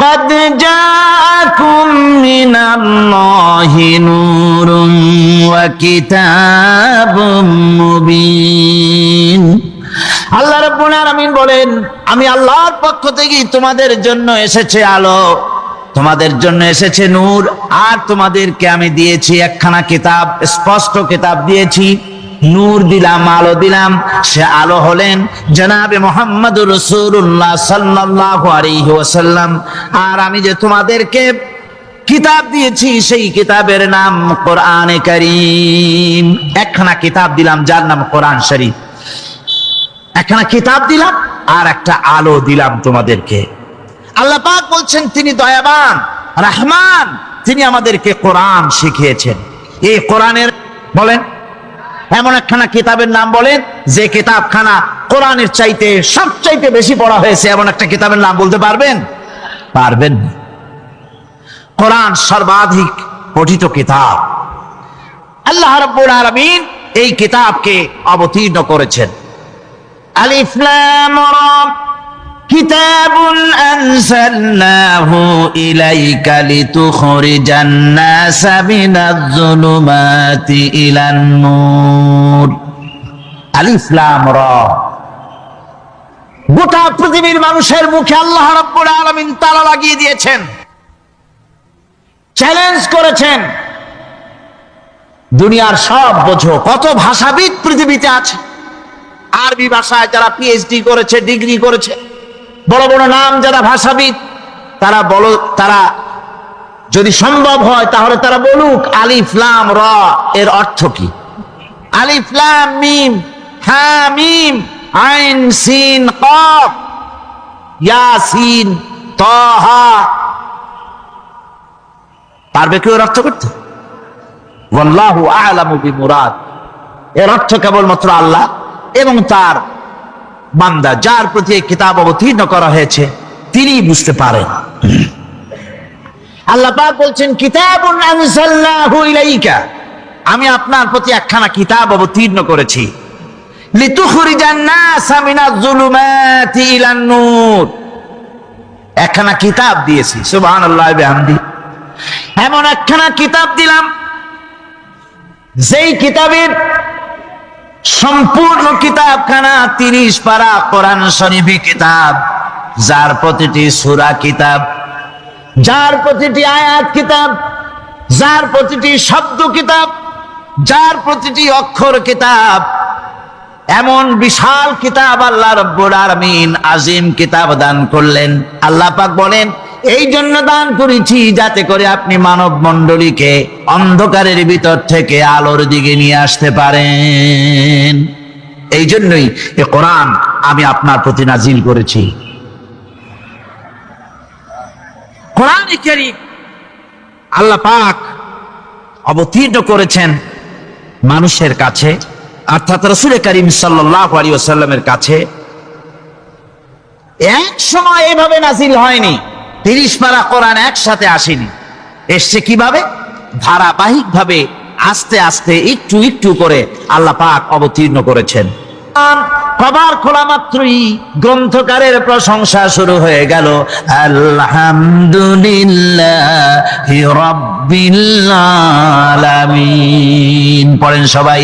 قد جاءكم من الله نور وكتاب مبين। আল্লাহ রাব্বুল আলামিন বলেন, আমি আল্লাহর পক্ষ থেকে তোমাদের জন্য এসেছে আলো, তোমাদের জন্য এসেছে নূর, আর তোমাদেরকে আমি দিয়েছি একখানা কিতাব, স্পষ্ট কিতাব দিয়েছি, নূর দিলাম, আলো দিলাম। সে আলো হলেন জনাবে মুহাম্মদুর রাসূলুল্লাহ সাল্লাল্লাহু আলাইহি ওয়াসাল্লাম। আর আমি যে তোমাদেরকে কিতাব দিয়েছি সেই কিতাবের নাম কোরআনে কারীম। একখানা কিতাব দিলাম যার নাম কোরআন শরীফ, একখানা কিতাব দিলাম আর একটা আলো দিলাম তোমাদেরকে। আল্লাহ পাক বলছেন তিনি দয়াবান রহমান, তিনি আমাদেরকে কোরআন শিখিয়েছেন। এই কোরআনের বলেন এমন একখানা কিতাবের নাম বলেন যে কিতাবখানা কোরআনের চাইতে সবচাইতে বেশি পড়া হয়েছে, এমন একটা কিতাবের নাম বলতে পারবেন? পারবেন না। কোরআন সর্বাধিক পঠিত কিতাব। আল্লাহ রাব্বুল আলামিন এই কিতাবকে অবতীর্ণ করেছেন। আলিফ লাম রা কিতাবুন আনজালনাহু ইলাইকা লিতুখরিজান নাসা মিনাজ যুলুমাতি ইলান নূর। আলিফ লাম রা, গোটা পৃথিবীর মানুষের মুখে আল্লাহ রাব্বুল আলামিন তালা লাগিয়ে দিয়েছেন, চ্যালেঞ্জ করেছেন, দুনিয়ার সব বোঝো। কত ভাষাবিদ পৃথিবীতে আছে, আরবি ভাষায় যারা পিএইচডি করেছে, ডিগ্রি করেছে, বড় বড় নাম যারা ভাষাবিদ, তারা যদি সম্ভব হয় তাহলে তারা বলুক আলিফ লাম রা এর অর্থ কি। আলিফ লাম মিম হা মিম আইন সিন কফ ইয়াসিন তাহা, পারবে কেউ এর অর্থ করতে? ওয়াল্লাহু আ'লামু বিমুরাদ, এর অর্থ কেবলমাত্র আল্লাহ এবং তার বান্দা যার প্রতি এই কিতাব অবতীর্ণ করা হয়েছে তিনি বুঝতে পারেন। আল্লাহ পাক বলছেন কিতাবুন আনজালনাহু ইলাইকা, আমি আপনার প্রতি একখানা কিতাব অবতীর্ণ করেছি, লিতুখরিজান নাসা মিনাজ যুলুমাতি ইলান নূর, একখানা কিতাব দিয়েছি। সুবহানাল্লাহ বিহামদি, এমন একখানা কিতাব দিলাম যেই কিতাবের সম্পূর্ণ কিতাবখানা 30 পারা কোরআন শরীফি কিতাব, যার প্রতিটি সূরা কিতাব, যার প্রতিটি আয়াত কিতাব, যার প্রতিটি শব্দ কিতাব, যার প্রতিটি অক্ষর কিতাব। এমন বিশাল কিতাব আল্লাহ রাব্বুল আলামিন আজিম কিতাব দান করলেন। আল্লাহ পাক বলেন এই জন্য দান করেছি যাতে করে আপনি মানব মণ্ডলীকে অন্ধকারের ভিতর থেকে আলোর দিকে নিয়ে আসতে পারেন। এই জন্যই এই কোরআন আমি আপনার প্রতি নাজিল করেছি। কোরআনে কারীম আল্লাহ পাক অবতীর্ণ করেছেন মানুষের কাছে, অর্থাৎ রাসূল করিম সাল্লাল্লাহু আলাইহি ওয়াসাল্লামের কাছে। এক সময় এভাবে নাজিল হয়নি, 30 পারা কোরআন একসাথে আসেনি। এসছে কিভাবে? ধারাবাহিক ভাবে আস্তে আস্তে একটু একটু করে আল্লাহ পাক অবতীর্ণ করেছেন। কবার খোলা মাত্রই গ্রন্থকারের প্রশংসা শুরু হয়ে গেল, আলহামদুলিল্লাহি রাব্বিল আলামিন। পড়েন সবাই,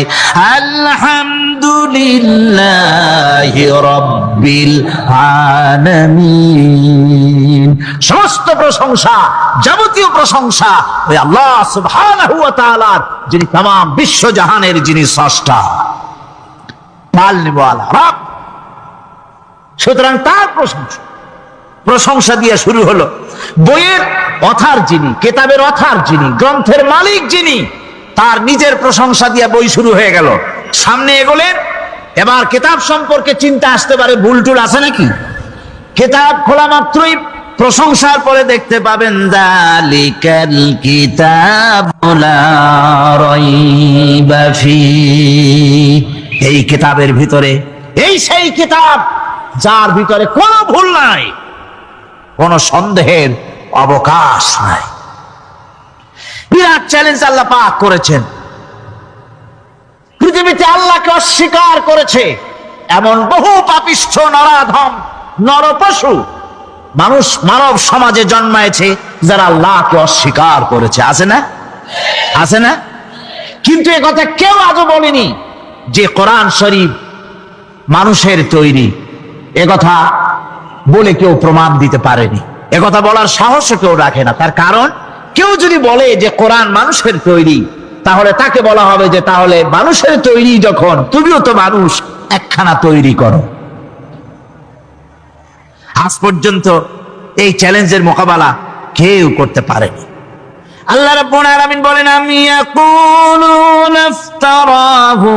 আলহামদুলিল্লাহি রাব্বিল আলামিন। সমস্ত প্রশংসা, যাবতীয় প্রশংসা ওই আল্লাহ সুবহানাহু ওয়া তাআলার, যিনি तमाम বিশ্ব জাহানের যিনি স্রষ্টা। সুতরাং তার প্রশংসা দিয়ে শুরু হলো। বইয়ের অথার যিনি, কিতাবের অথার যিনি, গ্রন্থের মালিক যিনি, তার নিজের প্রশংসা দিয়ে বই শুরু হয়ে গেল। সামনে এগোলেন, এবার কিতাব সম্পর্কে চিন্তা আসতে পারে ভুল টুল আছে নাকি। কিতাব খোলা মাত্রই প্রশংসার পরে দেখতে পাবেন যালিকাল কিতাবু লা রাইবা ফীহি, এই কিতাবের ভিতরে, এই সেই কিতাব যার ভিতরে কোনো ভুল নাই, কোনো সন্দেহের অবকাশ নাই। বিরাট চ্যালেঞ্জ আল্লাহ পাক করেছেন। পৃথিবীতে আল্লাহকে অস্বীকার করেছে এমন বহু পাপিষ্ঠ নরাধম নরপশু মানুষ মানব সমাজে জন্মায়েছে যারা আল্লাহকে অস্বীকার করেছে, আছে না? আছে না? কিন্তু এ কথা কেউ আজও বলেনি যে কোরআন শরীফ মানুষের তৈরি। এ কথা বলে কেউ প্রমাণ দিতে পারেনি, এ কথা বলার সাহসও কেউ রাখে না। তার কারণ কেউ যদি বলে যে কোরআন মানুষের তৈরি, তাহলে তাকে বলা হবে যে তাহলে মানুষের তৈরি যখন, তুমিও তো মানুষ, একখানা তৈরি করো। আজ পর্যন্ত এই চ্যালেঞ্জের মোকাবেলা কেউ করতে পারেনি। আল্লাহ রাব্বুল আলামিন বলেন, আমি ইয়াকুলুনা ইফতারাহু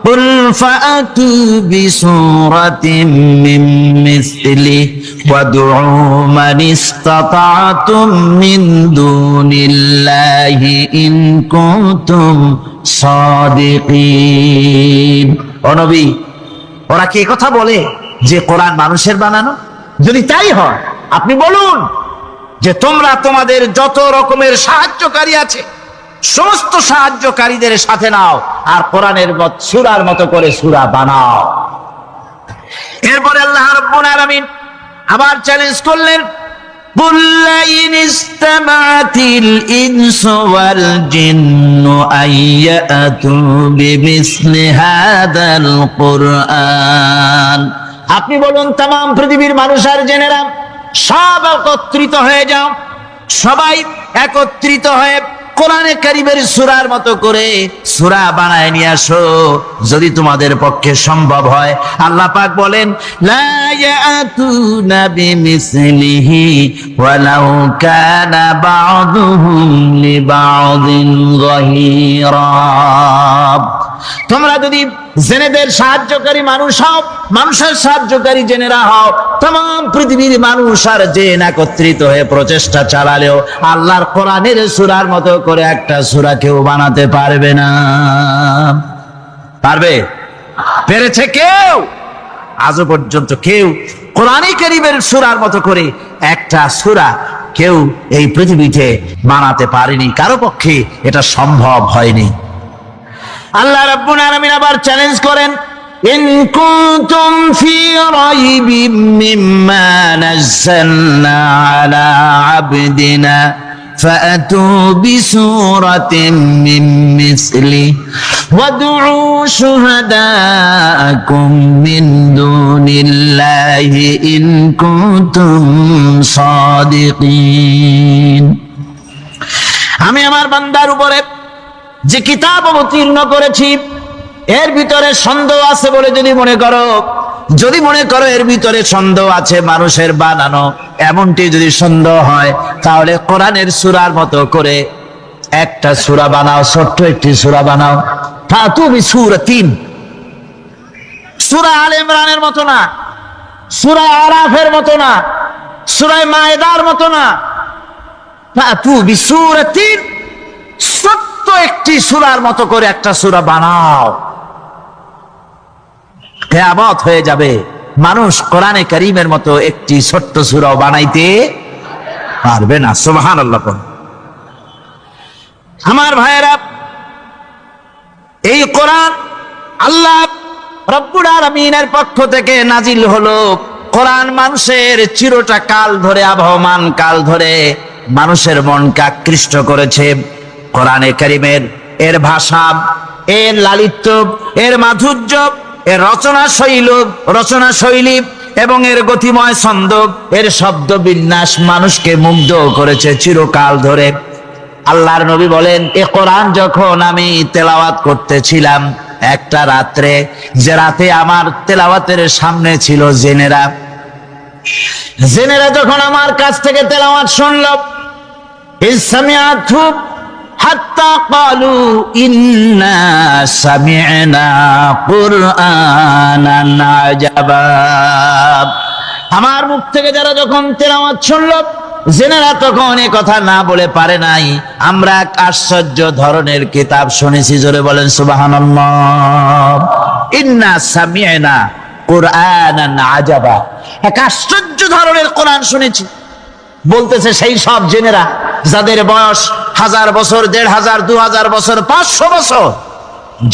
কুল ফাআতু বিসূরাতিন মিন মিসলি ওয়াদউ মান ইসতাতা'তুম মিন দুনিল্লাহি ইন কুনতুম সাদিকিন। ও নবী, ওরা কি কথা বলে যে কোরআন মানুষের বানানো? যদি তাই হয়, আপনি বলুন যে তোমরা তোমাদের যত রকমের সাহায্যকারী আছে সমস্ত সাহায্যকারীদের সাথে নাও আর কোরআনের সূরার মতো করে সূরা বানাও। এরপরে আল্লাহ রাব্বুল আলামিন আবার চ্যালেঞ্জ করলেন, قُلْ لَئِنِ اسْتَمَعَتِ الْإِنسُ وَالْجِنُّ أَن يَأْتُوا بِمِثْلِ هَذَا الْقُرْآنِ। আপনি বলুন, তামাম পৃথিবীর মানুষ আর জেনেরা সব একত্রিত হয়ে যাও, সবাই একত্রিত হয়ে কোরআনে কারীমের সূরার মতো করে সূরা বানায় নিয়ে আসো যদি তোমাদের পক্ষে সম্ভব হয়। আল্লাহ পাক বলেন, লা ইয়াতুনা বিমিসলিহি ওয়ালাউ কানা বা'দুহুম লিবা'দিন যাহিরা। তোমরা যদি জেনেদের সাহায্যকারী মানুষ হও, মানুষের সাহায্যকারী জেনেরা হও, तमाम পৃথিবীর মানুষ আর জেন একত্রিত হয়ে প্রচেষ্টা চালালেও আল্লাহর কোরআনের সূরার মতো করে একটা সূরা কেউ বানাতে পারবে না। পারবে? পেরেছে কেউ? আজও পর্যন্ত কেউ কোরআনে কারীমের সূরার মতো করে একটা সূরা কেউ এই পৃথিবীতে বানাতে পারেনি, কারো পক্ষে এটা সম্ভব হয়নি। আল্লাহ রাব্বুল আলামিন আবার চ্যালেঞ্জ করেন, ইন কুনতুম ফি রাইবিম মিম্মা নাযালনা আলা আবদিনা ফাআতু বিসূরাতিন মিন মিসলি ওয়াদউ শুহাদাআকুম মিন দুনিল্লাহি ইন কুনতুম সাদিকিন। আমি আমার বান্দার উপরে যে কিতাব অবতীর্ণ করেছি এর ভিতরে সন্দেহ আছে বলে যদি মনে করো এর ভিতরে সন্দেহ আছে মানুষের বানানো, এমনটি যদি সন্দেহ হয় তাহলে কোরআনের সূরার মতো করে একটা সূরা বানাও, ছোট্ট একটি সূরা বানাও। ফাতু বিসূরাতিন, সূরা আলে ইমরানের মতো না, সূরা আরাফের মতো না, সূরা মায়েদার মতো না। ফাতু বিসূরাতিন, একটি সূরার মতো করে একটা সূরা বানাও। কিয়ামত হয়ে যাবে, মানুষ কোরআনে কারীমের মতো একটি ছোট্ট সূরাও বানাইতে পারবে না। সুবহানাল্লাহ। আমার ভাইয়েরা, এই কোরআন আল্লাহ রব্বুল আলামিনের পক্ষ থেকে নাজিল হলো। কোরআন মানুষের চিরটা কাল ধরে, আবহমান কাল ধরে মানুষের মনকে আকৃষ্ট করেছে। কোরআনে কারীমের এর ভাষা, এর লালিত্য, এর মাধুর্য, এর রচনা শৈলী এবং এর গতিময় ছন্দ, এর শব্দ বিন্যাস মানুষকে মুগ্ধ করেছে চিরকাল ধরে। আল্লাহর নবী বলেন, এ কোরআন যখন আমি তেলাওয়াত করতেছিলাম একটা রাত্রে, যে রাতে আমার তেলাওয়াতের সামনে ছিল জেনেরা যখন আমার কাছ থেকে তেলাওয়াত শুনল, ইসমিআতু হাত্তা ক্বালু ইন্না সামি'না কুরআনান আজাবা। আমার মুখ থেকে যারা যখন তেলাওয়াত শুনল, জেনেরা তখন এই কথা না বলে পারে নাই, আমরা এক আশ্চর্য ধরনের কিতাব শুনেছি। জোরে বলেন সুবহানাল্লাহ। ইন্না সামি'না কুরআনান আজাবা, এক আশ্চর্য ধরনের কোরআন শুনেছি। বলতেছে সেই সব জেনেরা যাদের বয়স 1000 বছর, 1500, 2000 বছর, 500 বছর,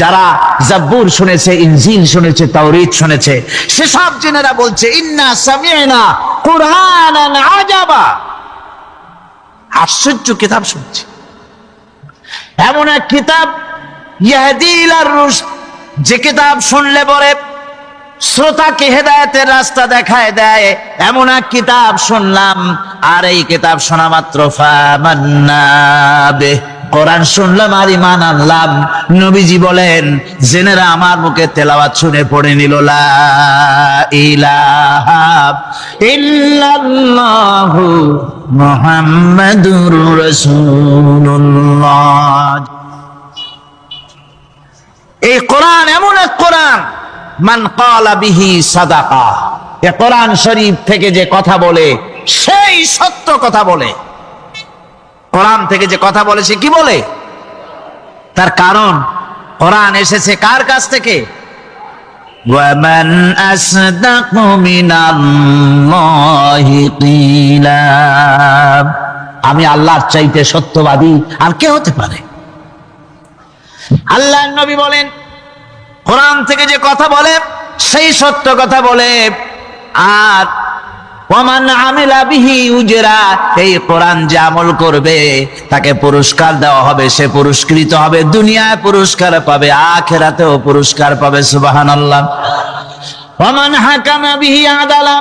যারা জাবুর শুনেছে, ইনজিল শুনেছে, তাওরীত শুনেছে, সেসব জেনেরা বলছে ইন্না সামি'না কুরআনান আজাবা, আশ্চর্য কিতাব শুনছি, এমন এক কিতাব ইয়াহদি ইলার রুশদ, যে কিতাব শুনলে পরে শ্রোতাকে হেদায়েতের রাস্তা দেখায় দেয়, এমন এক কিতাব শুনলাম। আর এই কিতাব শোনা মাত্র ফামান্না বিহি, কোরআন শুনলাম আর ঈমান আনলাম। নবীজি বলেন, জেনেরা আমার মুখে তেলাওয়াত শুনে পড়ে নিল লা ইলাহা ইল্লাল্লাহু মুহাম্মাদুর রাসূলুল্লাহ। এই কোরআন এমন এক কোরআন, মান ক্বালা বিহি সাদাকা, এ কোরআন শরীফ থেকে যে কথা বলে সেই সত্য কথা বলে। কোরআন থেকে যে কথা বলে সে কি বলে? তার কারণ কোরআন এসেছে কার কাছ থেকে? ওয়ামান আসদাকু মিনাল্লাহি কিলা, আমি আল্লাহর চাইতে সত্যবাদী আর কে হতে পারে? আল্লাহর নবী বলেন, কোরআন থেকে যে কথা বলে সেই সত্য কথা বলে। আর ওয়ামান আমিলা বিহি উজরা, এই কোরআন যে আমল করবে তাকে পুরস্কার দেওয়া হবে, সে পুরস্কৃত হবে, দুনিয়ায় পুরস্কার পাবে, আখিরাতেও পুরস্কার পাবে। সুবহানাল্লাহ। ওয়ামান হাকামা বিহি আদালা,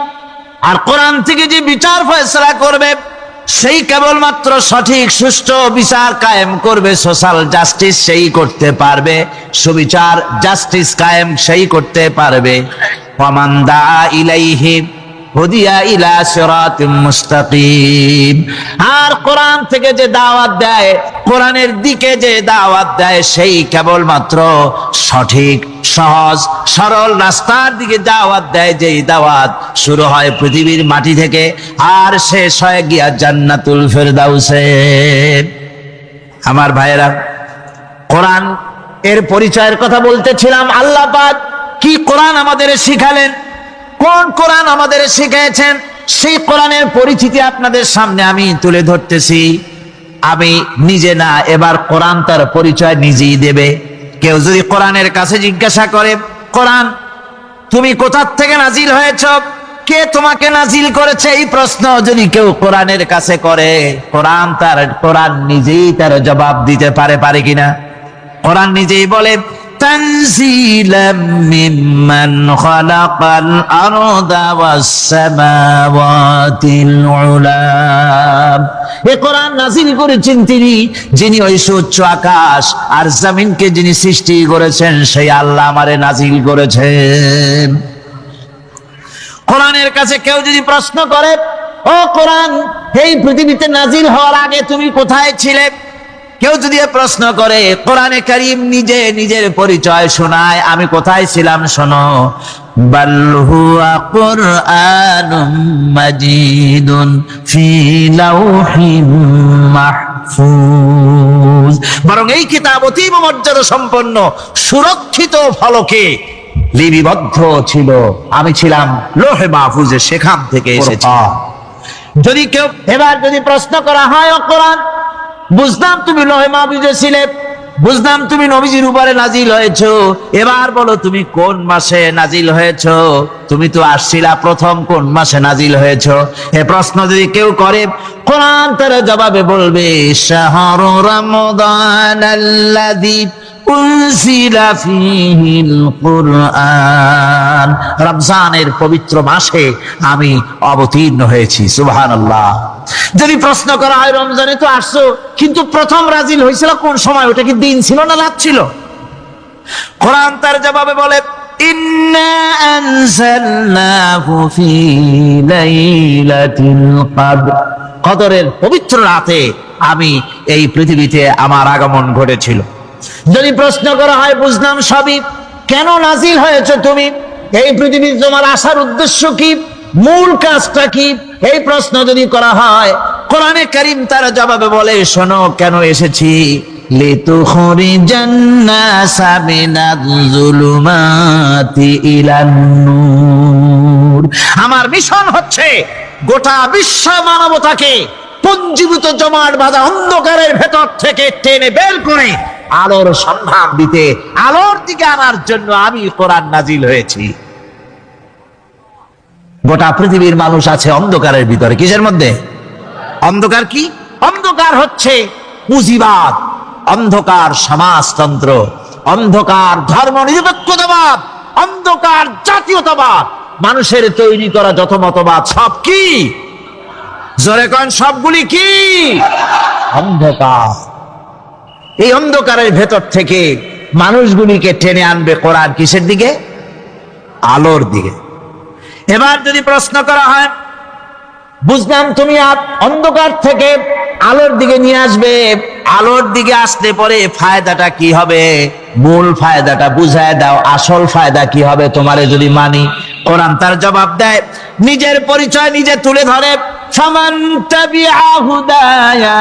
আর কোরআন থেকে যে বিচার ফয়সালা করবে সেই কেবলমাত্র সঠিক সুষ্ঠু বিচার কায়েম করবে, সোশ্যাল জাস্টিস সেই করতে পারবে, সুবিচার জাস্টিস কায়েম সেই করতে পারবে। ওয়ামান দা ইলাইহি হুদিয়া ইলা সিরাতিম মুস্তাকিম, আর কোরআন থেকে যে দাওয়াত দেয়, কোরআনের দিকে যে দাওয়াত দেয় সেই কেবলমাত্র সঠিক সহজ সরল রাস্তার দিকে দাওয়াত দেয়। যেই দাওয়াত শুরু হয় পৃথিবীর মাটি থেকে আর শেষ হয় গিয়া জান্নাতুল ফেরদাউসে। আমার ভাইয়েরা, কোরআন এর পরিচয়ের কথা বলতেছিলাম। আল্লাহ পাক কি কোরআন আমাদের শিখালেন, কোন কোরআন আমাদের শিখিয়েছেন, সেই কোরআনের পরিচিতি আপনাদের সামনে আমি তুলে ধরতেছি। আমি নিজে না, এবার কোরআন তার পরিচয় নিজেই দেবে। কেউ যদি কোরআনের কাছে জিজ্ঞাসা করে, কোরআন তুমি কোথা থেকে নাজিল হয়েছ, কে তোমাকে নাজিল করেছে, এই প্রশ্ন যদি কেউ কোরআনের কাছে করে, কোরআন নিজেই তার জবাব দিতে পারে কিনা? কোরআন নিজেই বলে, তানজিলাম মিম্মান খালাকাল আরদা ওয়াস সামাওয়াতিল উলা, এই কোরআন নাযিল করেছেন তিনি, যিনি ওই সুউচ্চ আকাশ আর জমিনকে যিনি সৃষ্টি করেছেন, সেই আল্লাহ আমারে নাযিল করেছেন। কোরআনের কাছে কেউ যদি প্রশ্ন করে, ও কোরআন, এই পৃথিবীতে নাযিল হওয়ার আগে তুমি কোথায় ছিলে, কেউ যদি প্রশ্ন করে, কোরআনে কারীম নিজে নিজের পরিচয় শোনায়, আমি কোথায় ছিলাম শোনো। বাল হুয়া কুরআনুম মাজিদুন ফি লাউহিম মাহফুজ, বরং এই কিতাব অতীব মর্যাদা সম্পন্ন সুরক্ষিত ফলকে লিপিবদ্ধ ছিল, আমি ছিলাম লৌহে মাহফুজে, সেখান থেকে এসেছি। যদি কেউ এবার যদি প্রশ্ন করা হয়, ও কোরআন, বুঝলাম তুমি লৌহে মাহফুজে ছিলে, বুঝলাম তুমি নবীজির উপরে নাজিল হয়েছো, এবার বলো তুমি কোন মাসে নাজিল হয়েছো, তুমি তো আসছিলা প্রথম কোন মাসে নাজিল হয়েছো, এ প্রশ্ন যদি কেউ করে, কোরআন তার জবাবে বলবে, শাহরু রমাদানাল্লাযী উনজিলা ফীহিল কুরআন, রমজানের পবিত্র মাসে আমি অবতীর্ণ হয়েছি। সুবহানাল্লাহ। যদি প্রশ্ন করা হয়, রমজানে তো আসছো, কিন্তু প্রথম নাজিল হয়েছিল কোন সময়, ওটা কি দিন ছিল না রাত ছিল? কোরআন তার জবাবে বলে, ইন্না আনজালনাহু ফী লাইলাতিল কদর, কদরের পবিত্র রাতে আমি এই পৃথিবীতে আমার আগমন ঘটেছিল। যদি প্রশ্ন করা হয়, বুঝলাম সবই, কেন নাজিল হয়েছে তুমি, এই পৃথিবীর তোমার আসার উদ্দেশ্য কি, মূল কাজটা কি, এই প্রশ্ন যদি করা হয়, কোরআনে কারীম তার জবাবে বলে, শোনো কেন এসেছি, লিতুখরিজান নাসা মিনাজ-জুলুমাতি ইলান নূর, আমার মিশন হচ্ছে গোটা বিশ্ব মানবতাকে পঞ্জীভূত জমাট বাঁধা অন্ধকারের ভেতর থেকে টেনে বের করে আলোর সন্ধান দিতে, আলোর দিকে আনার জন্য আমি কোরআন নাজিল হয়েছি। গোটা পৃথিবীর মানুষ আছে অন্ধকারের ভিতরে। কিসের মধ্যে? অন্ধকার। কি অন্ধকার? হচ্ছে পুঁজিবাদ, অন্ধকার সমাজতন্ত্র, অন্ধকার ধর্ম নিরপেক্ষতাবাদ, অন্ধকার জাতীয়তাবাদ। মানুষের তৈরি করা যত মতবাদ সব কি? জোরে কন, সবগুলি কি? অন্ধকার। এই অন্ধকারের ভেতর থেকে মানুষগুলিকে টেনে আনবে কোরআন কিসের দিকে? আলোর দিকে। এবার যদি প্রশ্ন করা হয়, বুঝলাম তুমি অন্ধকার থেকে আলোর দিকে নিয়ে আসবে, আলোর দিকে আসলে পরে ফায়দাটা কি হবে? মূল ফায়দাটা বুঝায় দাও, আসল ফায়দা কি হবে তোমারে যদি মানি? কোরআন তার জবাব দেয়, নিজের পরিচয় নিজে তুলে ধরে, ফামান তাবিআ হুদায়া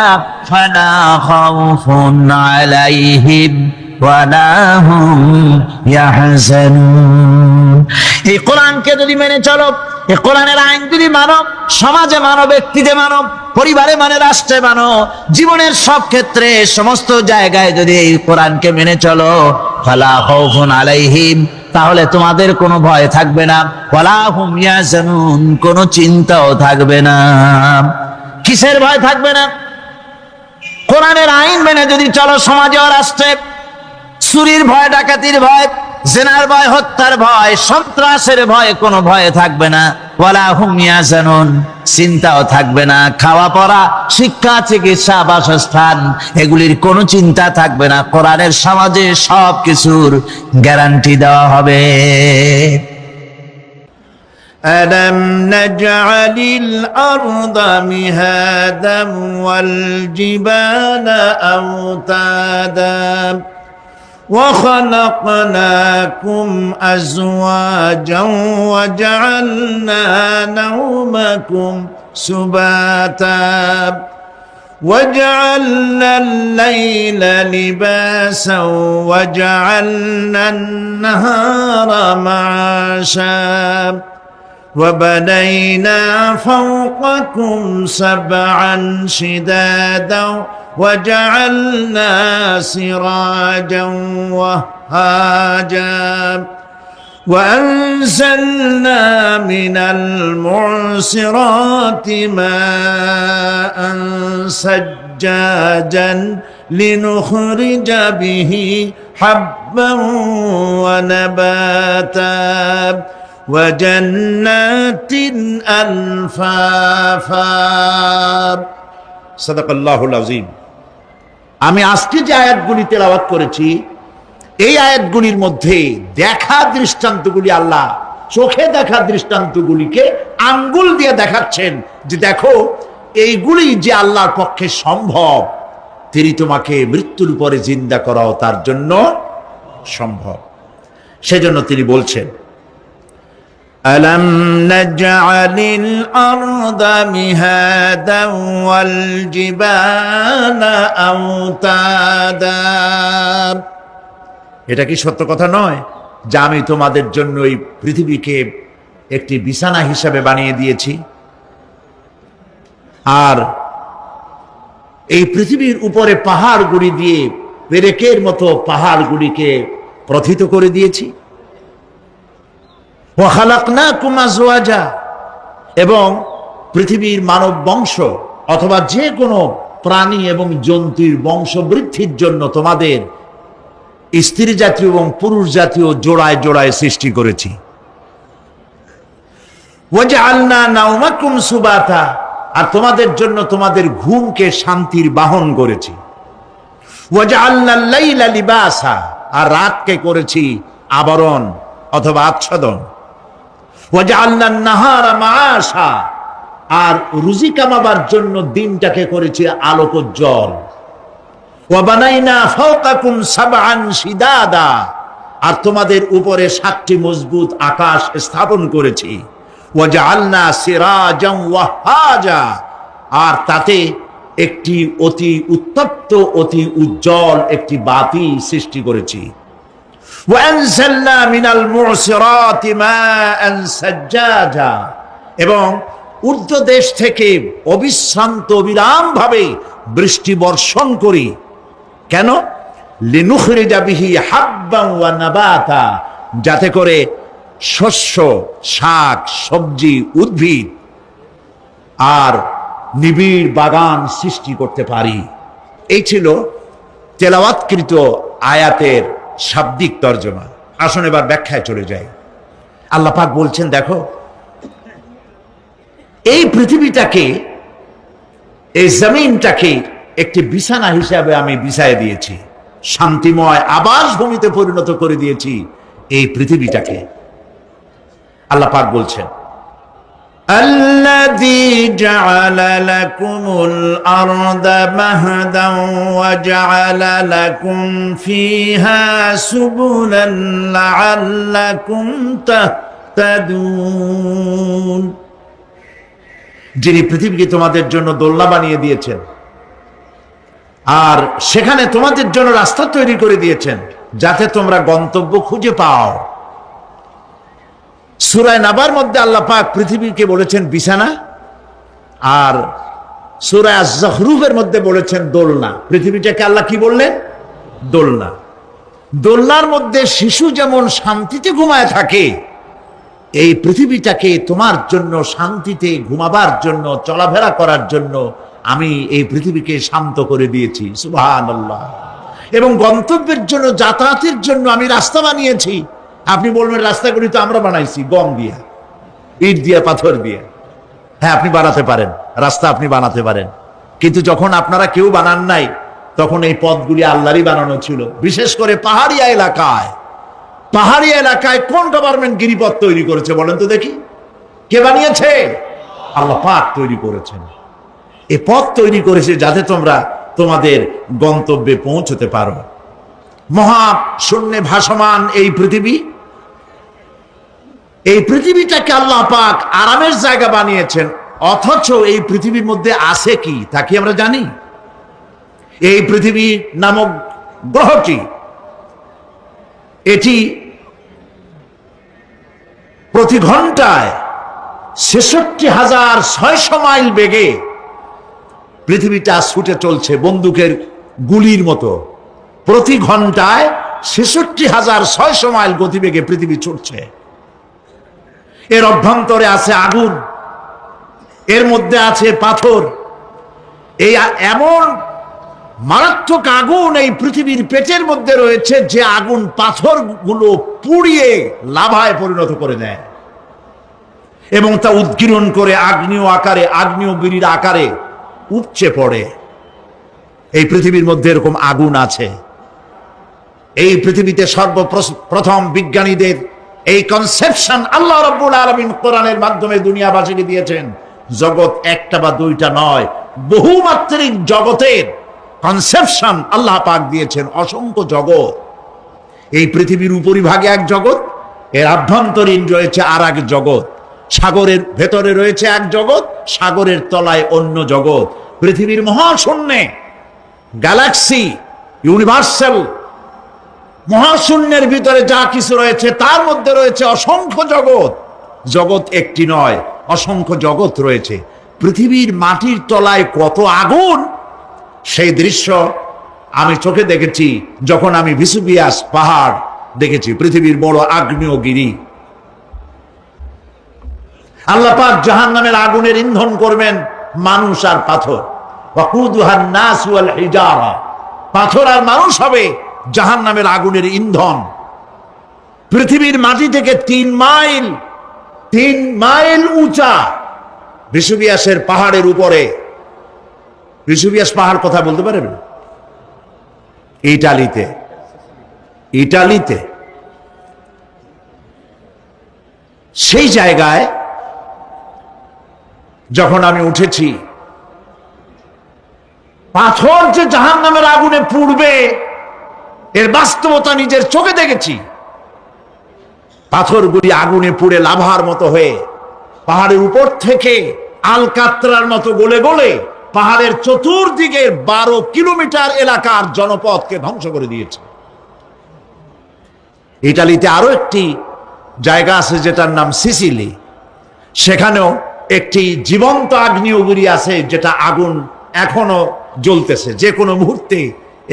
ফালা খাউফুন আলাইহিম ওয়ালা হুম ইয়াহজানুন। এই কোরআনকে যদি মেনে চলো, এই কোরআনের আইন যদি মানো, সমাজে মানো, ব্যক্তিতে মানো, পরিবারে মানে, রাষ্ট্রে মানো, জীবনের সব ক্ষেত্রে সমস্ত জায়গায় যদি এই কোরআনকে মেনে চলো, ফালা খাউফুন আলাইহিম, তাহলে তোমাদের কোনো ভয় থাকবে না, ওয়ালা হুম ইয়াহজানুন, কোনো চিন্তাও থাকবে না। কিসের ভয় থাকবে না? কোরআনের আইন মেনে যদি চলো সমাজে ও রাষ্ট্রে, চুরির ভয়, ডাকাতির ভয়, জেনার ভয়, হত্যার ভয়, সন্ত্রাসের ভয়, কোনো ভয় থাকবে না। ওয়ালা হুম ইয়াহজানুন, চিন্তাও থাকবে না। খাওয়া পড়া, শিক্ষা, চিকিৎসা, বাসস্থান, এগুলির কোনো চিন্তা থাকবে না। কোরআনের সমাজে সব কিছুর গ্যারান্টি দেওয়া হবে। ألم نجعل الأرض مهادا والجبال أوتادا وخلقناكم أزواجا وجعلنا نومكم سباتا وجعلنا الليل لباسا وجعلنا النهار معاشا وبنينا فوقكم سبعا شدادا وجعلنا سراجا وهاجا وأنزلنا من المعصرات ماء سجاجا لنخرج به حبا ونباتا وجنات ألفافا صدق الله العظيم। আমি আজকে যে আয়াতগুলি তেলাওয়াত করেছি, এই আয়াতগুলির মধ্যে দেখা দৃষ্টান্তগুলি, আল্লাহ চোখে দেখা দৃষ্টান্তগুলিকে আঙ্গুল দিয়ে দেখাচ্ছেন যে দেখো, এইগুলি যে আল্লাহর পক্ষে সম্ভব, তিনি তোমাকে মৃত্যুর পরে জিন্দা করাও তার জন্য সম্ভব। সেজন্য তিনি বলছেন, ألم نجعل الأرض مهادا والجبال أوتادا। এটা কি সত্য কথা নয় যে আমি তোমাদের জন্য এই পৃথিবীকে একটি বিছানা হিসাবে বানিয়ে দিয়েছি, আর এই পৃথিবীর উপরে পাহাড়গুলি দিয়ে পেরেকের মতো পাহাড়গুলিকে প্রথিত করে দিয়েছি। ওয়াখালাকনাকুম আজওয়াজা, এবং পৃথিবীর মানব বংশ অথবা যে কোনো প্রাণী এবং জন্তুর বংশ বৃদ্ধির জন্য তোমাদের স্ত্রী জাতীয় এবং পুরুষ জাতীয় জোড়ায় জোড়ায় সৃষ্টি করেছি। ওয়াজআলনা নাওমাকুম সুবাতা, আর তোমাদের জন্য তোমাদের ঘুমকে শান্তির বাহন করেছি। ওয়াজআলনাল লাইলা লিবাসা, আর রাতকে করেছি আবরণ অথবা আচ্ছাদন। ওয়াজআলনান নাহারা মাআশা, আর রুজি কামাবার জন্য দিনটাকে করেছি আলোকোজ্জ্বল। ওয়া বানাইনা ফাওকাকুম সাবআন শিদাদা, আর তোমাদের উপরে 7টি মজবুত আকাশ স্থাপন করেছি। ওয়াজআলনা সিরাজান ওয়াহাজা, আর তাতে একটি অতি উত্তপ্ত, অতি উজ্জ্বল একটি বাতি সৃষ্টি করেছি। وأنزلنا من المعصرات ماء سجاجا, এবং ঊর্ধ্ব দেশ থেকে অবিশ্রান্ত অবিরাম ভাবে বৃষ্টি বর্ষণ করি। কেন? লিনুখরিজা বিহি হাব্বান ওয়া নাবাতা, যাতে করে শস্য, শাক, সবজি, উদ্ভিদ আর নিবিড় বাগান সৃষ্টি করতে পারি। এই ছিল তেলাওয়াতকৃত আয়াতের শাব্দিক তর্জমা। আসুন এবার ব্যাখ্যায় চলে যাই। আল্লাহ পাক বলছেন, দেখো এই পৃথিবীটাকে, এই জমিনটাকে একটি বিছানা হিসাবে আমি বিছায় দিয়েছি, শান্তিময় আবাস ভূমিতে পরিণত করে দিয়েছি এই পৃথিবীটাকে। আল্লাহ পাক বলছেন, الذي جعل لكم الأرض مهدا وجعل لكم فيها سبلا لعلكم تهتدون। যিনি পৃথিবীকে তোমাদের জন্য দোলনা বানিয়ে দিয়েছেন আর সেখানে তোমাদের জন্য রাস্তা তৈরি করে দিয়েছেন যাতে তোমরা গন্তব্য খুঁজে পাও। সূরা নাবার মধ্যে আল্লাহ পাক পৃথিবীকে বলেছেন বিছানা, আর সূরা আয-যুখরুফের মধ্যে বলেছেন দোলনা। পৃথিবীটাকে আল্লাহ কি বললেন? দোলনা। দোলনার মধ্যে শিশু যেমন শান্তিতে ঘুমায় থাকে, এই পৃথিবীটাকে তোমার জন্য শান্তিতে ঘুমাবার জন্য, চলাফেরা করার জন্য আমি এই পৃথিবীকে শান্ত করে দিয়েছি। সুবহানাল্লাহ। এবং গন্তব্যের জন্য, যাতায়াতের জন্য আমি রাস্তা বানিয়েছি। আপনি বলবেন রাস্তাগুলি তো আমরা বানাইছি গম দিয়া, ইট দিয়া, পাথর দিয়া। হ্যাঁ, আপনি বানাতে পারেন, রাস্তা আপনি বানাতে পারেন, কিন্তু যখন আপনারা কেউ বানান নাই তখন এই পথগুলি আল্লাহরই বানানো ছিল। বিশেষ করে পাহাড়িয়া এলাকায়, পাহাড়িয়া এলাকায় কোন গভর্নমেন্ট গিরিপথ তৈরি করেছে বলেন তো দেখি? কে বানিয়েছে? আল্লাহ পাক তৈরি করেছেন। এই পথ তৈরি করেছে যাতে তোমরা তোমাদের গন্তব্যে পৌঁছতে পারো। মহা শূন্যে ভাসমান এই পৃথিবী, এই পৃথিবীটাকে আল্লাহ পাক আরামের জায়গা বানিয়েছেন। অথচ এই পৃথিবীর মধ্যে আছে কি তা কি আমরা জানি? এই পৃথিবী নামক গ্রহটি, এটি প্রতি ঘন্টায় ৬৬,৬০০ মাইল বেগে পৃথিবীটা ছুটে চলছে বন্দুকের গুলির মতো। প্রতি ঘন্টায় ৬৬,৬০০ মাইল গতিবেগে পৃথিবী ছুটছে। এর অভ্যন্তরে আছে আগুন, এর মধ্যে আছে পাথর। এই এমন মারাত্মক আগুন এই পৃথিবীর পেটের মধ্যে রয়েছে যে আগুন পাথরগুলো পুড়িয়ে লাভায় পরিণত করে দেয় এবং তা উদ্গীরণ করে আগ্নেয় আকারে, আগ্নেয়গিরির আকারে উপচে পড়ে। এই পৃথিবীর মধ্যে এরকম আগুন আছে। এই পৃথিবীতে সর্বপ্রথম বিজ্ঞানীদের এই কনসেপশন আল্লাহ রাব্বুল আলামিন কোরআনের মাধ্যমে দুনিয়াবাসীকে দিয়েছেন। জগৎ একটা বা দুইটা নয়, বহুমাত্রিক জগতের কনসেপশন আল্লাহ পাক দিয়েছেন, অসংখ্য জগৎ। এই পৃথিবীর উপরিভাগে এক জগৎ, এর আভ্যন্তরীণ রয়েছে আর এক জগৎ, সাগরের ভেতরে রয়েছে এক জগৎ, সাগরের তলায় অন্য জগৎ। পৃথিবীর মহাশূন্যে, গ্যালাক্সি, ইউনিভার্সাল মহাশূন্যের ভিতরে যা কিছু রয়েছে তার মধ্যে রয়েছে অসংখ্য জগৎ। জগৎ একটি নয়, অসংখ্য জগৎ রয়েছে। পৃথিবীর মাটির তলায় কত আগুন, সেই দৃশ্য আমি চোখে দেখেছি যখন আমি ভেসুভিয়াস পাহাড় দেখেছি, পৃথিবীর বড় আগ্নেয়গিরি। আল্লাহ পাক জাহান্নামের আগুনের ইন্ধন করবেন মানুষ আর পাথর। ওয়াকুদুহান নাস ওয়াল হিজারা, পাথর আর মানুষ হবে জাহান্নামের আগুনের ইন্ধন। পৃথিবীর মাটি থেকে ৩ মাইল উঁচা ভেসুভিয়াসের পাহাড়ের উপরে। ভেসুভিয়াস পাহাড় কথা বলতে পারেন? ইটালিতে, ইটালিতে। সেই জায়গায় যখন আমি উঠেছি, পাথর যে জাহান্নামের আগুনে পুড়বে এর বাস্তবতা নিজের চোখে দেখেছি। পাথরগুলি আগুনে পুড়ে লাভার মতো হয়ে পাহাড়ের উপর থেকে আলকাতরার মতো গলে গলে পাহাড়ের চতুর্দিকে 12 কিলোমিটার এলাকার জনপদকে ধ্বংস করে দিয়েছে। ইটালিতে আরো একটি জায়গা আছে যেটার নাম সিসিলি। সেখানেও একটি জীবন্ত আগ্নেয়গিরি আছে, যেটা আগুন এখনো জ্বলতেছে, যে কোনো মুহূর্তে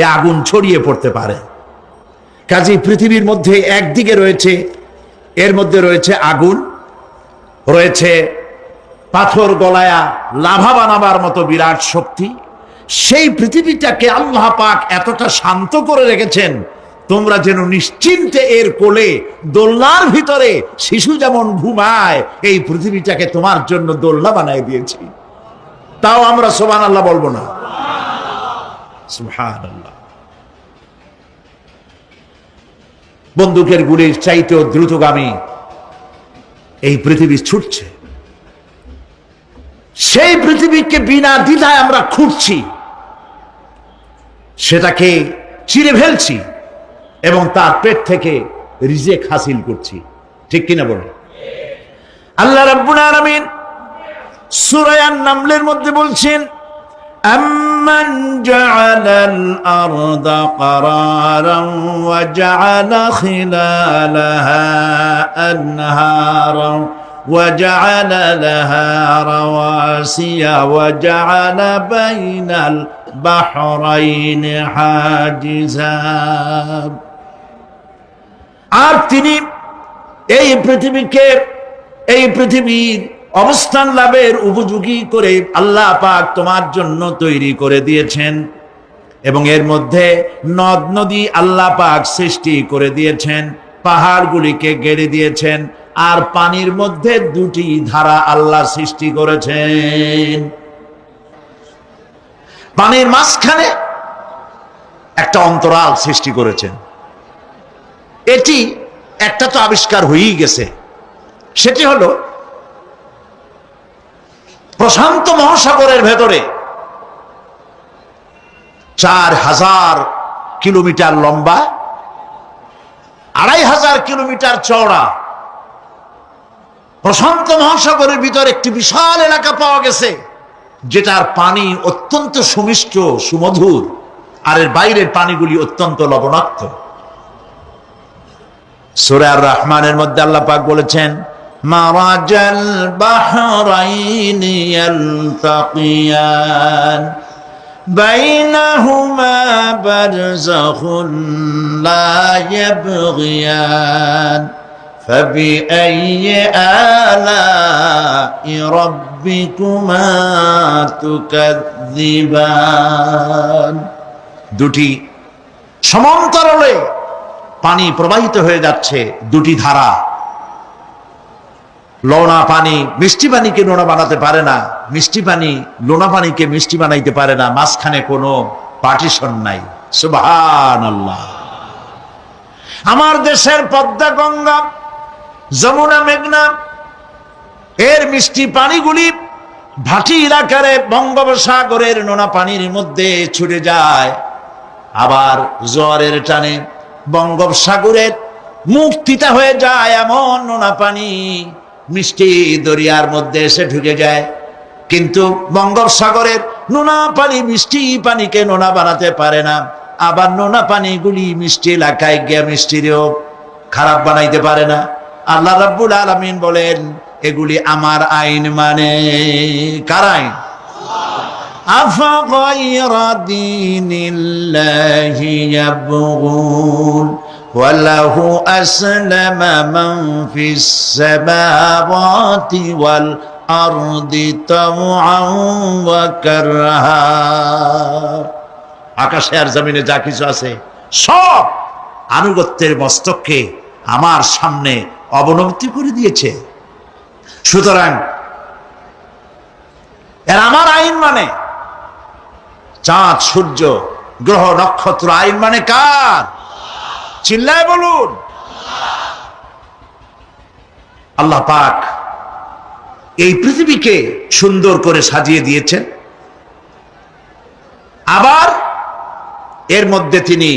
এ আগুন ছড়িয়ে পড়তে পারে। কাজেই পৃথিবীর মধ্যে একদিকে রয়েছে এর মধ্যে রয়েছে আগুন, রয়েছে পাথর গলায়া লাভা বানাবার মতো বিরাট শক্তি। সেই পৃথিবীটাকে আল্লাহ পাক এতটা শান্ত করে রেখেছেন, তোমরা যেন নিশ্চিন্তে এর কোলে দোলনার ভিতরে শিশু যেমন ঘুমায়, এই পৃথিবীটাকে তোমার জন্য দোলনা বানায় দিয়েছি। তাও আমরা সুবহানাল্লাহ বলবো না? সুবহানাল্লাহ। বন্দুকের গুলির চাইতেও দ্রুতগামী এই পৃথিবী ছুটছে। সেই পৃথিবীকে বিনা দ্বিধায় আমরা খুঁজছি, সেটাকে চিরে ফেলছি এবং তার পেট থেকে রিজেক হাসিল করছি। ঠিক কিনা বলেন? আল্লাহ রাব্বুল আলামিন সূরা আন-নামলের মধ্যে বলছেন, আম্মান জাআলাল আরদা ক্বারারান ওয়া জাআলা খিলালাহা আনহারান ওয়া জাআলা লাহা রাওয়াসিয়া ওয়া জাআলা বাইনাল বাহরাইনি হাজিজা। আর তিনি এই পৃথিবীকে, এই পৃথিবীর অবস্থান লাভের উপযোগী করে আল্লাহ পাক তোমার জন্য তৈরি করে দিয়েছেন এবং এর মধ্যে নদ নদী আল্লাহ পাক সৃষ্টি করে দিয়েছেন, পাহাড়গুলিকে গেড়ে দিয়েছেন, আর পানির মধ্যে দুটি ধারা আল্লাহ সৃষ্টি করেছেন। পানির মাঝখানে একটা অন্তরাল সৃষ্টি করেছেন। এটি একটা তো আবিষ্কার হয়েই গেছে, সেটি হলো প্রশান্ত মহাসাগরের ভেতরে 4000 কিলোমিটার লম্বা, 2500 কিলোমিটার চওড়া প্রশান্ত মহাসাগরের ভিতরে একটি বিশাল এলাকা পাওয়া গেছে, যেটার পানি অত্যন্ত সুমিষ্ট সুমধুর, আর এর বাইরের পানিগুলি অত্যন্ত লবণাক্ত। সূরা আর-রহমানের মধ্যে আল্লাহ পাক বলেছেন, মারাজাল বাহরাইনি ইয়ালতাকিয়ান বাইনাহুমা বারযাখুন লা ইয়াবগিয়ান ফাবিআইয়ি আলাই রাব্বিকুমা তুকাযযিবান। দুটি সমান্তরালে পানি প্রবাহিত হয়ে যাচ্ছে, দুটি ধারা। লোনা পানি মিষ্টি পানিকে লোনা বানাতে পারে না, মিষ্টি পানি লোনা পানিকে মিষ্টি বানাইতে পারে না, মাঝখানে কোনো পার্টিশন নাই। সুবহানাল্লাহ। আমার দেশের পদ্মা, গঙ্গা, যমুনা, মেঘনা এর মিষ্টি পানিগুলি ভাটি এলাকারে বঙ্গোপসাগরের নোনা পানির মধ্যে ছুটে যায়, আবার জোয়ারের টানে বঙ্গোপসাগরের মুখ তিতা হয়ে যায়, এমন নোনা পানি মিষ্টি দরিয়ার মধ্যে এসে ঢুকে যায়। কিন্তু বঙ্গোপসাগরের নোনা পানি মিষ্টি পানিকে নোনা বানাতে পারে না, আবার নোনা পানিগুলি মিষ্টি এলাকায় গিয়ে মিষ্টিরেও খারাপ বানাইতে পারে না। আল্লাহ রাব্বুল আলামিন বলেন, এগুলি আমার আইন। মানে কার আইন? আফাগায়রা দীনিল্লাহি ইয়াবগুন ওয়া লাহু আসলামা মান ফিস সামাওয়াতি ওয়াল আরদি তাওআন ওয়া কারহা। আকাশে আর জমিনে যা কিছু আছে সব আনুগত্যের মস্তককে আমার সামনে অবনতি করে দিয়েছে। সুতরাং এর আমার আইন মানে, চাঁদ সূর্য গ্রহ নক্ষত্র আইন মানে কার? চিল্লায় বলুন। আল্লাহ পাক এই পৃথিবীকে সুন্দর করে সাজিয়ে দিয়েছেন, আবার এর মধ্যে তিনি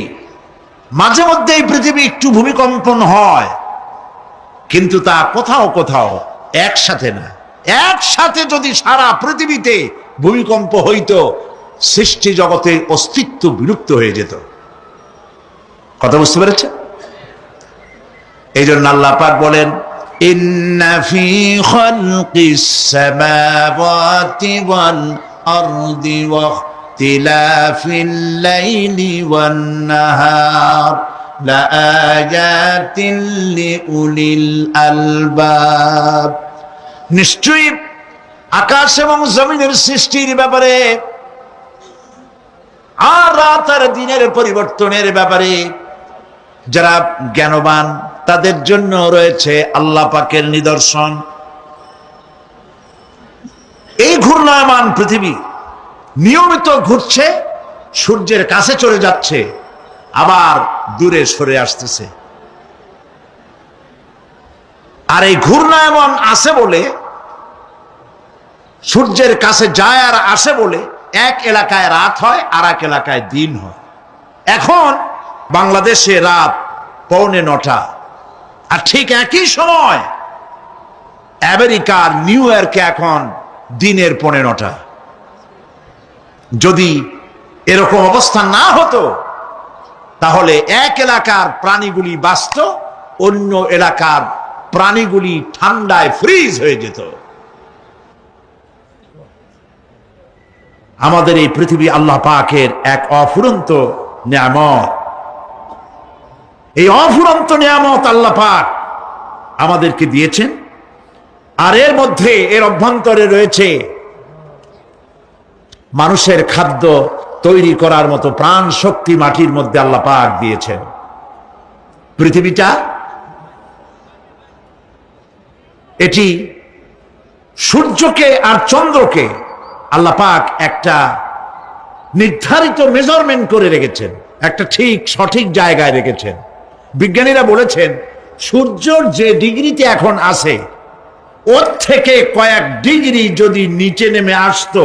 মাঝে মধ্যে এই পৃথিবী একটু ভূমিকম্পন হয়, কিন্তু তা কোথাও কোথাও একসাথে না। একসাথে যদি সারা পৃথিবীতে ভূমিকম্প হইতো, সৃষ্টি জগতে অস্তিত্ব বিলুপ্ত হয়ে যেত। কথা বুঝতে পেরেছেন? এই জন্য আল্লাহ পাক বলেন, ইন্না ফি খালকিস সামাওয়াতি ওয়াল আরদি ওয়া ইখতিলাফিল লাইলি ওয়ান নাহার লাআয়াতিন লিউলিল আলবাব। নিশ্চয়ই আকাশ এবং জমিনের সৃষ্টির ব্যাপারে আর রাত আর দিনের পরিবর্তনের ব্যাপারে যারা জ্ঞানবান তাদের জন্য রয়েছে আল্লাহ পাকের নিদর্শন। এই ঘূর্ণায়মান পৃথিবী নিয়মিত ঘুরছে, সূর্যের কাছে চলে যাচ্ছে, আবার দূরে সরে আসতেছে। আর এই ঘূর্ণায়মান আসে বলে, সূর্যের কাছে যায় আর আসে বলে এক এলাকায় রাত হয় আর এক এলাকায় দিন হয়। এখন বাংলাদেশে রাত 8:45, আর ঠিক একই সময় আমেরিকার নিউ ইয়র্কে এখন দিনের 9:15। যদি এরকম অবস্থা না হতো তাহলে এক এলাকার প্রাণীগুলি বাঁচত, অন্য এলাকার প্রাণীগুলি ঠান্ডায় ফ্রিজ হয়ে যেত। আমাদের এই পৃথিবী আল্লাহ পাকের এক অফুরন্ত নিয়ামত। এই অফুরন্ত নিয়ামত আল্লাহ পাক আমাদেরকে দিয়েছেন, আর এর মধ্যে এর অভ্যন্তরে রয়েছে মানুষের খাদ্য তৈরি করার মতো প্রাণ শক্তি মাটির মধ্যে আল্লাহ পাক দিয়েছেন। পৃথিবীটা এটি সূর্যকে আর চন্দ্রকে আল্লাহ পাক একটা নির্ধারিত মেজারমেন্ট করে রেখেছেন, একটা ঠিক সঠিক জায়গায় রেখেছেন। বিজ্ঞানীরা বলেছেন সূর্যর যে ডিগ্রিতে এখন আছে ওর থেকে কয়েক ডিগ্রি যদি নিচে নেমে আসতো,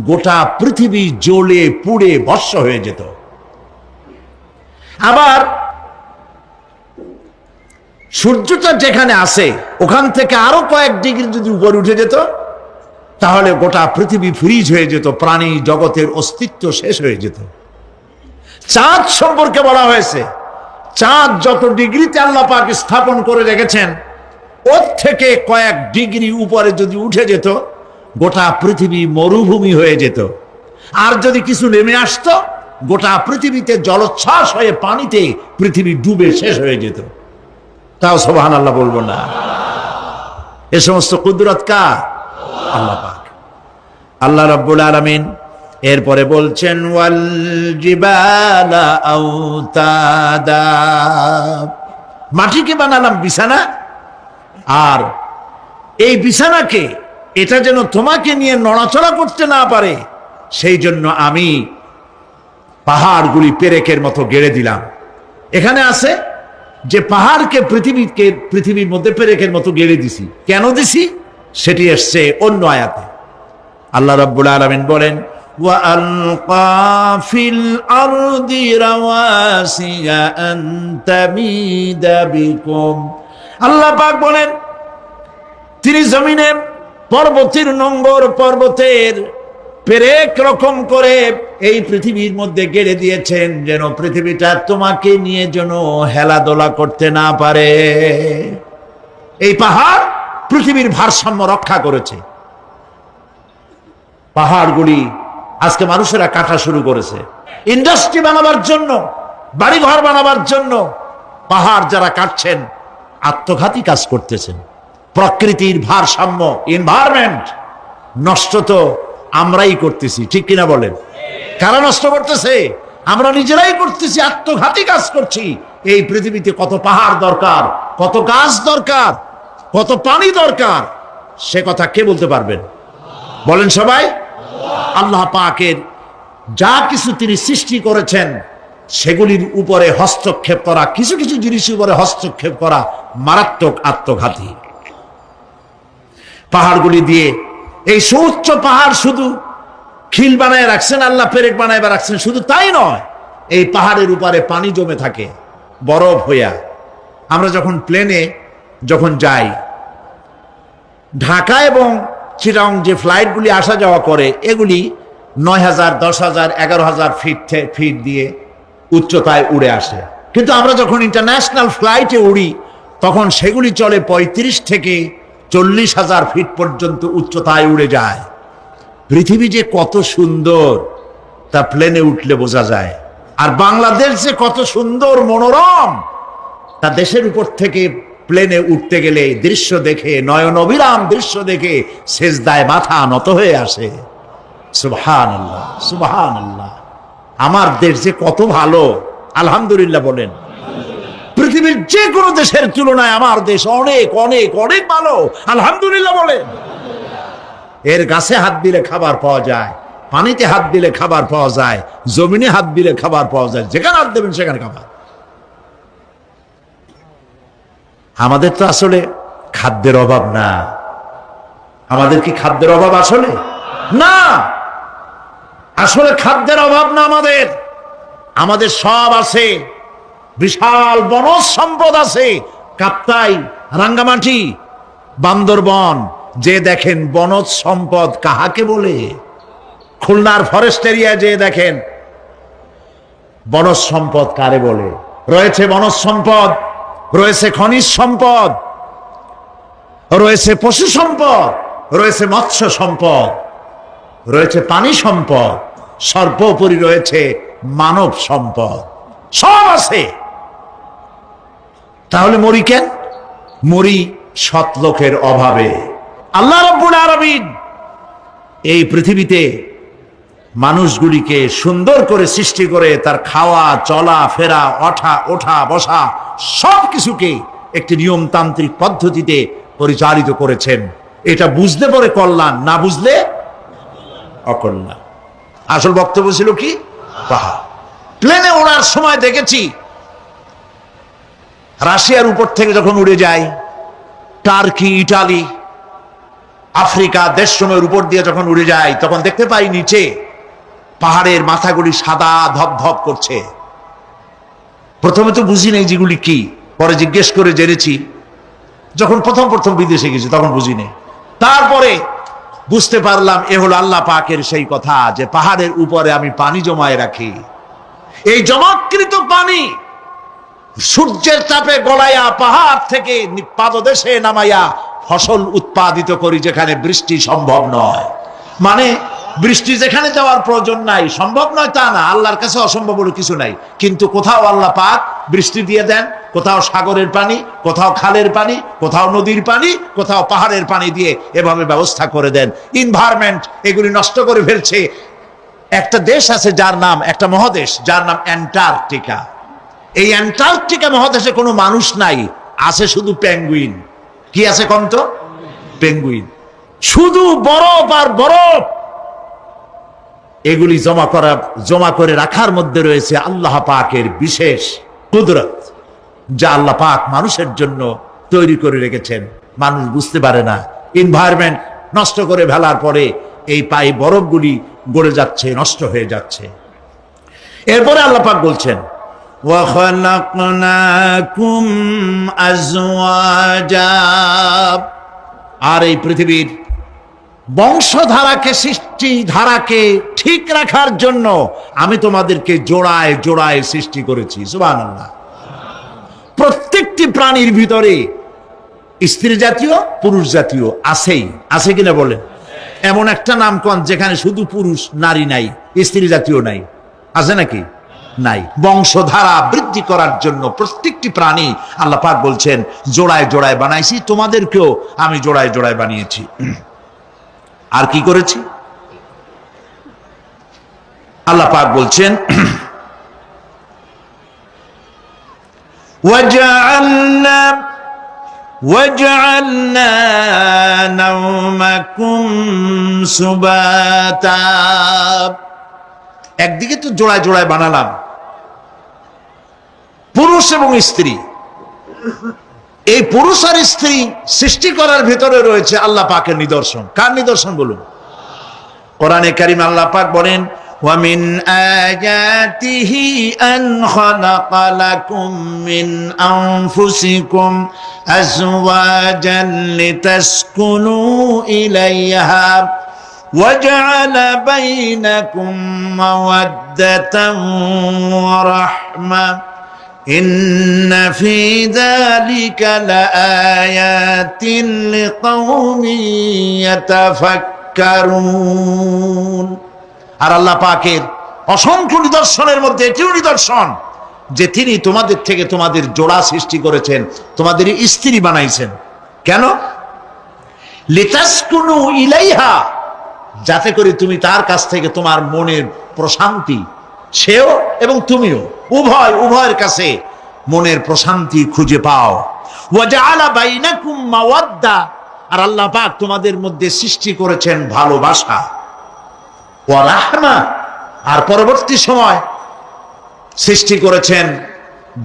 গোটা পৃথিবী জ্বলে পুড়ে ভস্ম হয়ে যেত। আবার সূর্যটা যেখানে আছে ওখান থেকে আরো কয়েক ডিগ্রি যদি উপরে উঠে যেত, তাহলে গোটা পৃথিবী ফ্রিজ হয়ে যেত, প্রাণী জগতের অস্তিত্ব শেষ হয়ে যেত। চাঁদ সম্পর্কে বলা হয়েছে চাঁদ যত ডিগ্রিতে আল্লাহ পাক স্থাপন করে রেখেছেন ওর থেকে কয়েক ডিগ্রি উপরে যদি উঠে যেত, গোটা পৃথিবী মরুভূমি হয়ে যেত। আর যদি কিছু নেমে আসতো, গোটা পৃথিবীতে জলোচ্ছ্বাস হয়ে পানিতে পৃথিবী ডুবে শেষ হয়ে যেত। তাও সুবহানাল্লাহ বলবো না? এ সমস্ত কুদরত কার? আল্লাহ পাক। আল্লাহ রাব্বুল আলামিন এরপরে বলছেন ওয়াল জিবালা আওতাদা, মাটিকে বানালাম বিছানা, আর এই বিছানাকে এটা যেন তোমাকে নিয়ে নড়াচড়া করতে না পারে সেই জন্য আমি পাহাড়গুলি পেরেকের মতো গেড়ে দিলাম। এখানে আছে যে পাহাড়কে পৃথিবীর মধ্যে পেরেকের মতো গেড়ে দিছি। কেন দিছি সেটি এসছে অন্য আয়াতে। আল্লাহ রাব্বুল আলামিন বলেন ওয়া আলকা ফিল আরদি রাওয়াসিয়া আন তামিদা বিকুম। আল্লাহ পাক বলেন তিনি জমিনে পর্বতের নোঙ্গর পর্বতের পেরেক রকম করে এই পৃথিবীর মধ্যে গেড়ে দিয়েছেন, যেন পৃথিবীটা তোমাকে নিয়ে যেন হেলাদোলা করতে না পারে। এই পাহাড় পৃথিবীর ভারসাম্য রক্ষা করেছে। পাহাড়গুলি আজকে মানুষেরা কাটা শুরু করেছে ইন্ডাস্ট্রি বানাবার জন্য, বাড়িঘর বানাবার জন্য। পাহাড় যারা কাটছেন আত্মঘাতী কাজ করতেছেন। প্রকৃতির ভারসাম্য, এনভায়রনমেন্ট নষ্ট তো আমরাই করতেছি, ঠিক কিনা বলেন? কারা নষ্ট করতেছে? আমরা নিজেরাই করতেছি, আত্মঘাতী কাজ করছি। এই পৃথিবীতে কত পাহাড় দরকার, কত গাছ দরকার, কত পানি দরকার, সে কথা কে বলতে পারবেন? বলেন সবাই। আল্লাহ পাকের যা কিছু তিনি সৃষ্টি করেছেন সেগুলির উপরে হস্তক্ষেপ করা, কিছু কিছু জিনিসের উপরে হস্তক্ষেপ করা মারাত্মক আত্মঘাতী। পাহাড়গুলি দিয়ে এই সুউচ্চ পাহাড় শুধু খিল বানায় রাখছেন আল্লাহ, পেরেক বানায় রাখছেন, শুধু তাই নয়, এই পাহাড়ের উপরে পানি জমে থাকে বরফ হইয়া। আমরা যখন প্লেনে যখন যাই, ঢাকা এবং চিটাগং যে ফ্লাইটগুলি আসা যাওয়া করে এগুলি 9,000, 10,000, 11,000 ফিট দিয়ে উচ্চতায় উড়ে আসে। কিন্তু আমরা যখন ইন্টারন্যাশনাল ফ্লাইটে উড়ি তখন সেগুলি চলে 35 থেকে 40,000 ফিট পর্যন্ত উচ্চতায় উড়ে যায়। পৃথিবী যে কত সুন্দর তা প্লেনে উঠলে বোঝা যায়। আর বাংলাদেশ যে কত সুন্দর মনোরম, তা দেশের উপর থেকে প্লেনে উঠতে গেলে দৃশ্য দেখে, নয়ন অবিরাম দৃশ্য দেখে সেজদায় মাথা নত হয়ে আসে। সুবহানাল্লাহ, সুবহানাল্লাহ। আমার দেশ যে কত ভালো, আলহামদুলিল্লাহ বলেন। পৃথিবীর যে কোনো দেশের তুলনায় আমার দেশ অনেক অনেক অনেক ভালো, আলহামদুলিল্লাহ বলেন। এর গাছে হাত দিলে খাবার পাওয়া যায়, পানিতে হাত দিলে খাবার পাওয়া যায়, জমিনে হাত দিলে খাবার পাওয়া যায়, যেখানে হাত দেবেন সেখানে খাবার। আমাদের তো আসলে খাদ্যের অভাব না। আমাদের কি খাদ্যের অভাব আসলে? না, আসলে খাদ্যের অভাব না আমাদের। আমাদের সব আছে, বিশাল বনজ সম্পদ আছে। কাপ্তাই, রাঙ্গামাটি, বান্দরবন যে দেখেন বনজ সম্পদ কাহাকে বলে। খুলনার ফরেস্ট এরিয়া যে দেখেন বনজ সম্পদ কারে বলে। রয়েছে বনজ সম্পদ, রয়েছে খনিজ সম্পদ, রয়েছে পশু সম্পদ, রয়েছে মৎস্য সম্পদ, রয়েছে পানি সম্পদ, সর্বোপরি রয়েছে মানব সম্পদ। সব আছে। তাহলে মরি কেন? মরি সৎ লোকের অভাবে। আল্লাহ রাব্বুল আলামিন এই পৃথিবীতে মানুষগুলিকে সুন্দর করে সৃষ্টি করে তার খাওয়া, চলা ফেরা, ওঠা বসা সব কিছুকে একটি নিয়মতান্ত্রিক পদ্ধতিতে পরিচালিত করেছেন। এটা বুঝলে পরে কল্যাণ, না বুঝলে অকল্যাণ। আসল বক্তব্য ছিল কি? পাহাড়। প্লেনে ওড়ার সময় দেখেছি রাশিয়ার উপর থেকে যখন উড়ে যায়, টার্কি, ইটালি, আফ্রিকা দেশসমূহের উপর দিয়ে যখন উড়ে যায়, তখন দেখতে পাই নিচে পাহাড়ের মাথাগুলি সাদা ধপধপ করছে। প্রথমে তো বুঝি নেই যেগুলি কি, পরে জিজ্ঞেস করে জেনেছি। যখন প্রথম বিদেশে গেছি তখন বুঝি নেই, তারপরে বুঝতে পারলাম এ হলো আল্লাহ পাকের সেই কথা যে পাহাড়ের উপরে আমি পানি জমায়ে রাখি। এই জমাকৃত পানি সূর্যের তাপে গলাইয়া পাহাড় থেকে পাদদেশে নামাইয়া ফসল উৎপাদিত করি, যেখানে বৃষ্টি সম্ভব নয়। মানে বৃষ্টি যেখানে যাওয়ার প্রয়োজন নাই, সম্ভব নয় তা না, আল্লাহর কাছে অসম্ভব বলে কিছু নাই। কিন্তু কোথাও আল্লাহ পাক বৃষ্টি দিয়ে দেন, কোথাও সাগরের পানি, কোথাও খালের পানি, কোথাও নদীর পানি, কোথাও পাহাড়ের পানি দিয়ে এভাবে ব্যবস্থা করে দেন। এনভায়রনমেন্ট এগুলি নষ্ট করে ফেলছে। একটা দেশ আছে যার নাম, একটা মহাদেশ যার নাম অ্যান্টার্কটিকা। এই অ্যান্টার্কটিকা মহাদেশে কোনো মানুষ নাই, আছে শুধু পেঙ্গুইন। কি আছে কোন তো? পেঙ্গুইন। শুধু বরফ আর বরফ। এগুলি জমা করে রাখার মধ্যে রয়েছে আল্লাহ পাকের বিশেষ কুদরত, যা আল্লাহ পাক মানুষের জন্য তৈরি করে রেখেছেন। মানুষ বুঝতে পারে না। এনভায়রনমেন্ট নষ্ট করে ফেলার পরে এই পায়ে বরফগুলি গড়ে যাচ্ছে, নষ্ট হয়ে যাচ্ছে। এরপরে আল্লাহ পাক বলছেন, وَخَلَقْنَاكُمْ أَزْوَاجًا, আর এই পৃথিবীর বংশধারাকে, সৃষ্টি ধারাকে ঠিক রাখার জন্য আমি তোমাদেরকে জোড়ায় জোড়ায় সৃষ্টি করেছি। সুবহানাল্লাহ। প্রত্যেকটি প্রাণীর ভিতরে স্ত্রী জাতীয়, পুরুষ জাতীয় আছেই। আছে কিনা বলেন? এমন একটা নামকরণ যেখানে শুধু পুরুষ, নারী নাই, স্ত্রী জাতীয় নাই, আছে নাকি? নাই। বংশধারা বৃদ্ধি করার জন্য প্রত্যেকটি প্রাণী আল্লাহ পাক বলছেন জোড়ায় জোড়ায় বানাইছি, তোমাদেরকেও আমি জোড়ায় জোড়ায় বানিয়েছি। আর কি করেছি? আল্লাহ পাক বলছেন, وَجَعَلْنَا نَوْمَكُمْ سُبَاتًا, একদিকে তো জোড়ায় জোড়ায় বানালাম পুরুষ এবং স্ত্রী। এই পুরুষ আর স্ত্রী সৃষ্টি করার ভিতরে রয়েছে আল্লাহ পাকের নিদর্শন। কার নিদর্শন বলুন? কোরআনে কারীম আল্লাহ পাক বলেন, وَمِنْ آيَاتِهِ أَنْ خَلَقَ لَكُم مِّنْ أَنفُسِكُمْ أَزْوَاجًا لِتَسْكُنُوا إِلَيْهَا وَجَعَلَ بَيْنَكُمْ مَوَدَّةً وَرَحْمَةً إِنَّ فِي ذَلِكَ لَآيَاتٍ لِقَوْمٍ يَتَفَكَّرُونَ। আর আল্লাহ পাকের অসংখ্য নিদর্শনের মধ্যে এটিও নিদর্শন যে তিনি তোমাদের থেকে তোমাদের জোড়া সৃষ্টি করেছেন, তোমাদের স্ত্রী বানাইছেন। কেন? লিতাসকুনু ইলাইহা, যাতে করে তুমি তার কাছ থেকে তোমার মনের প্রশান্তি, সেও এবং তুমিও উভয়ের কাছে মনের প্রশান্তি খুঁজে পাও। ওয়া জাআলা বাইনাকুম মাওয়াদ্দা, আর আল্লাহ পাক তোমাদের মধ্যে সৃষ্টি করেছেন ভালোবাসা। ওয়া রাহমা, আর পরবর্তী সময় সৃষ্টি করেছেন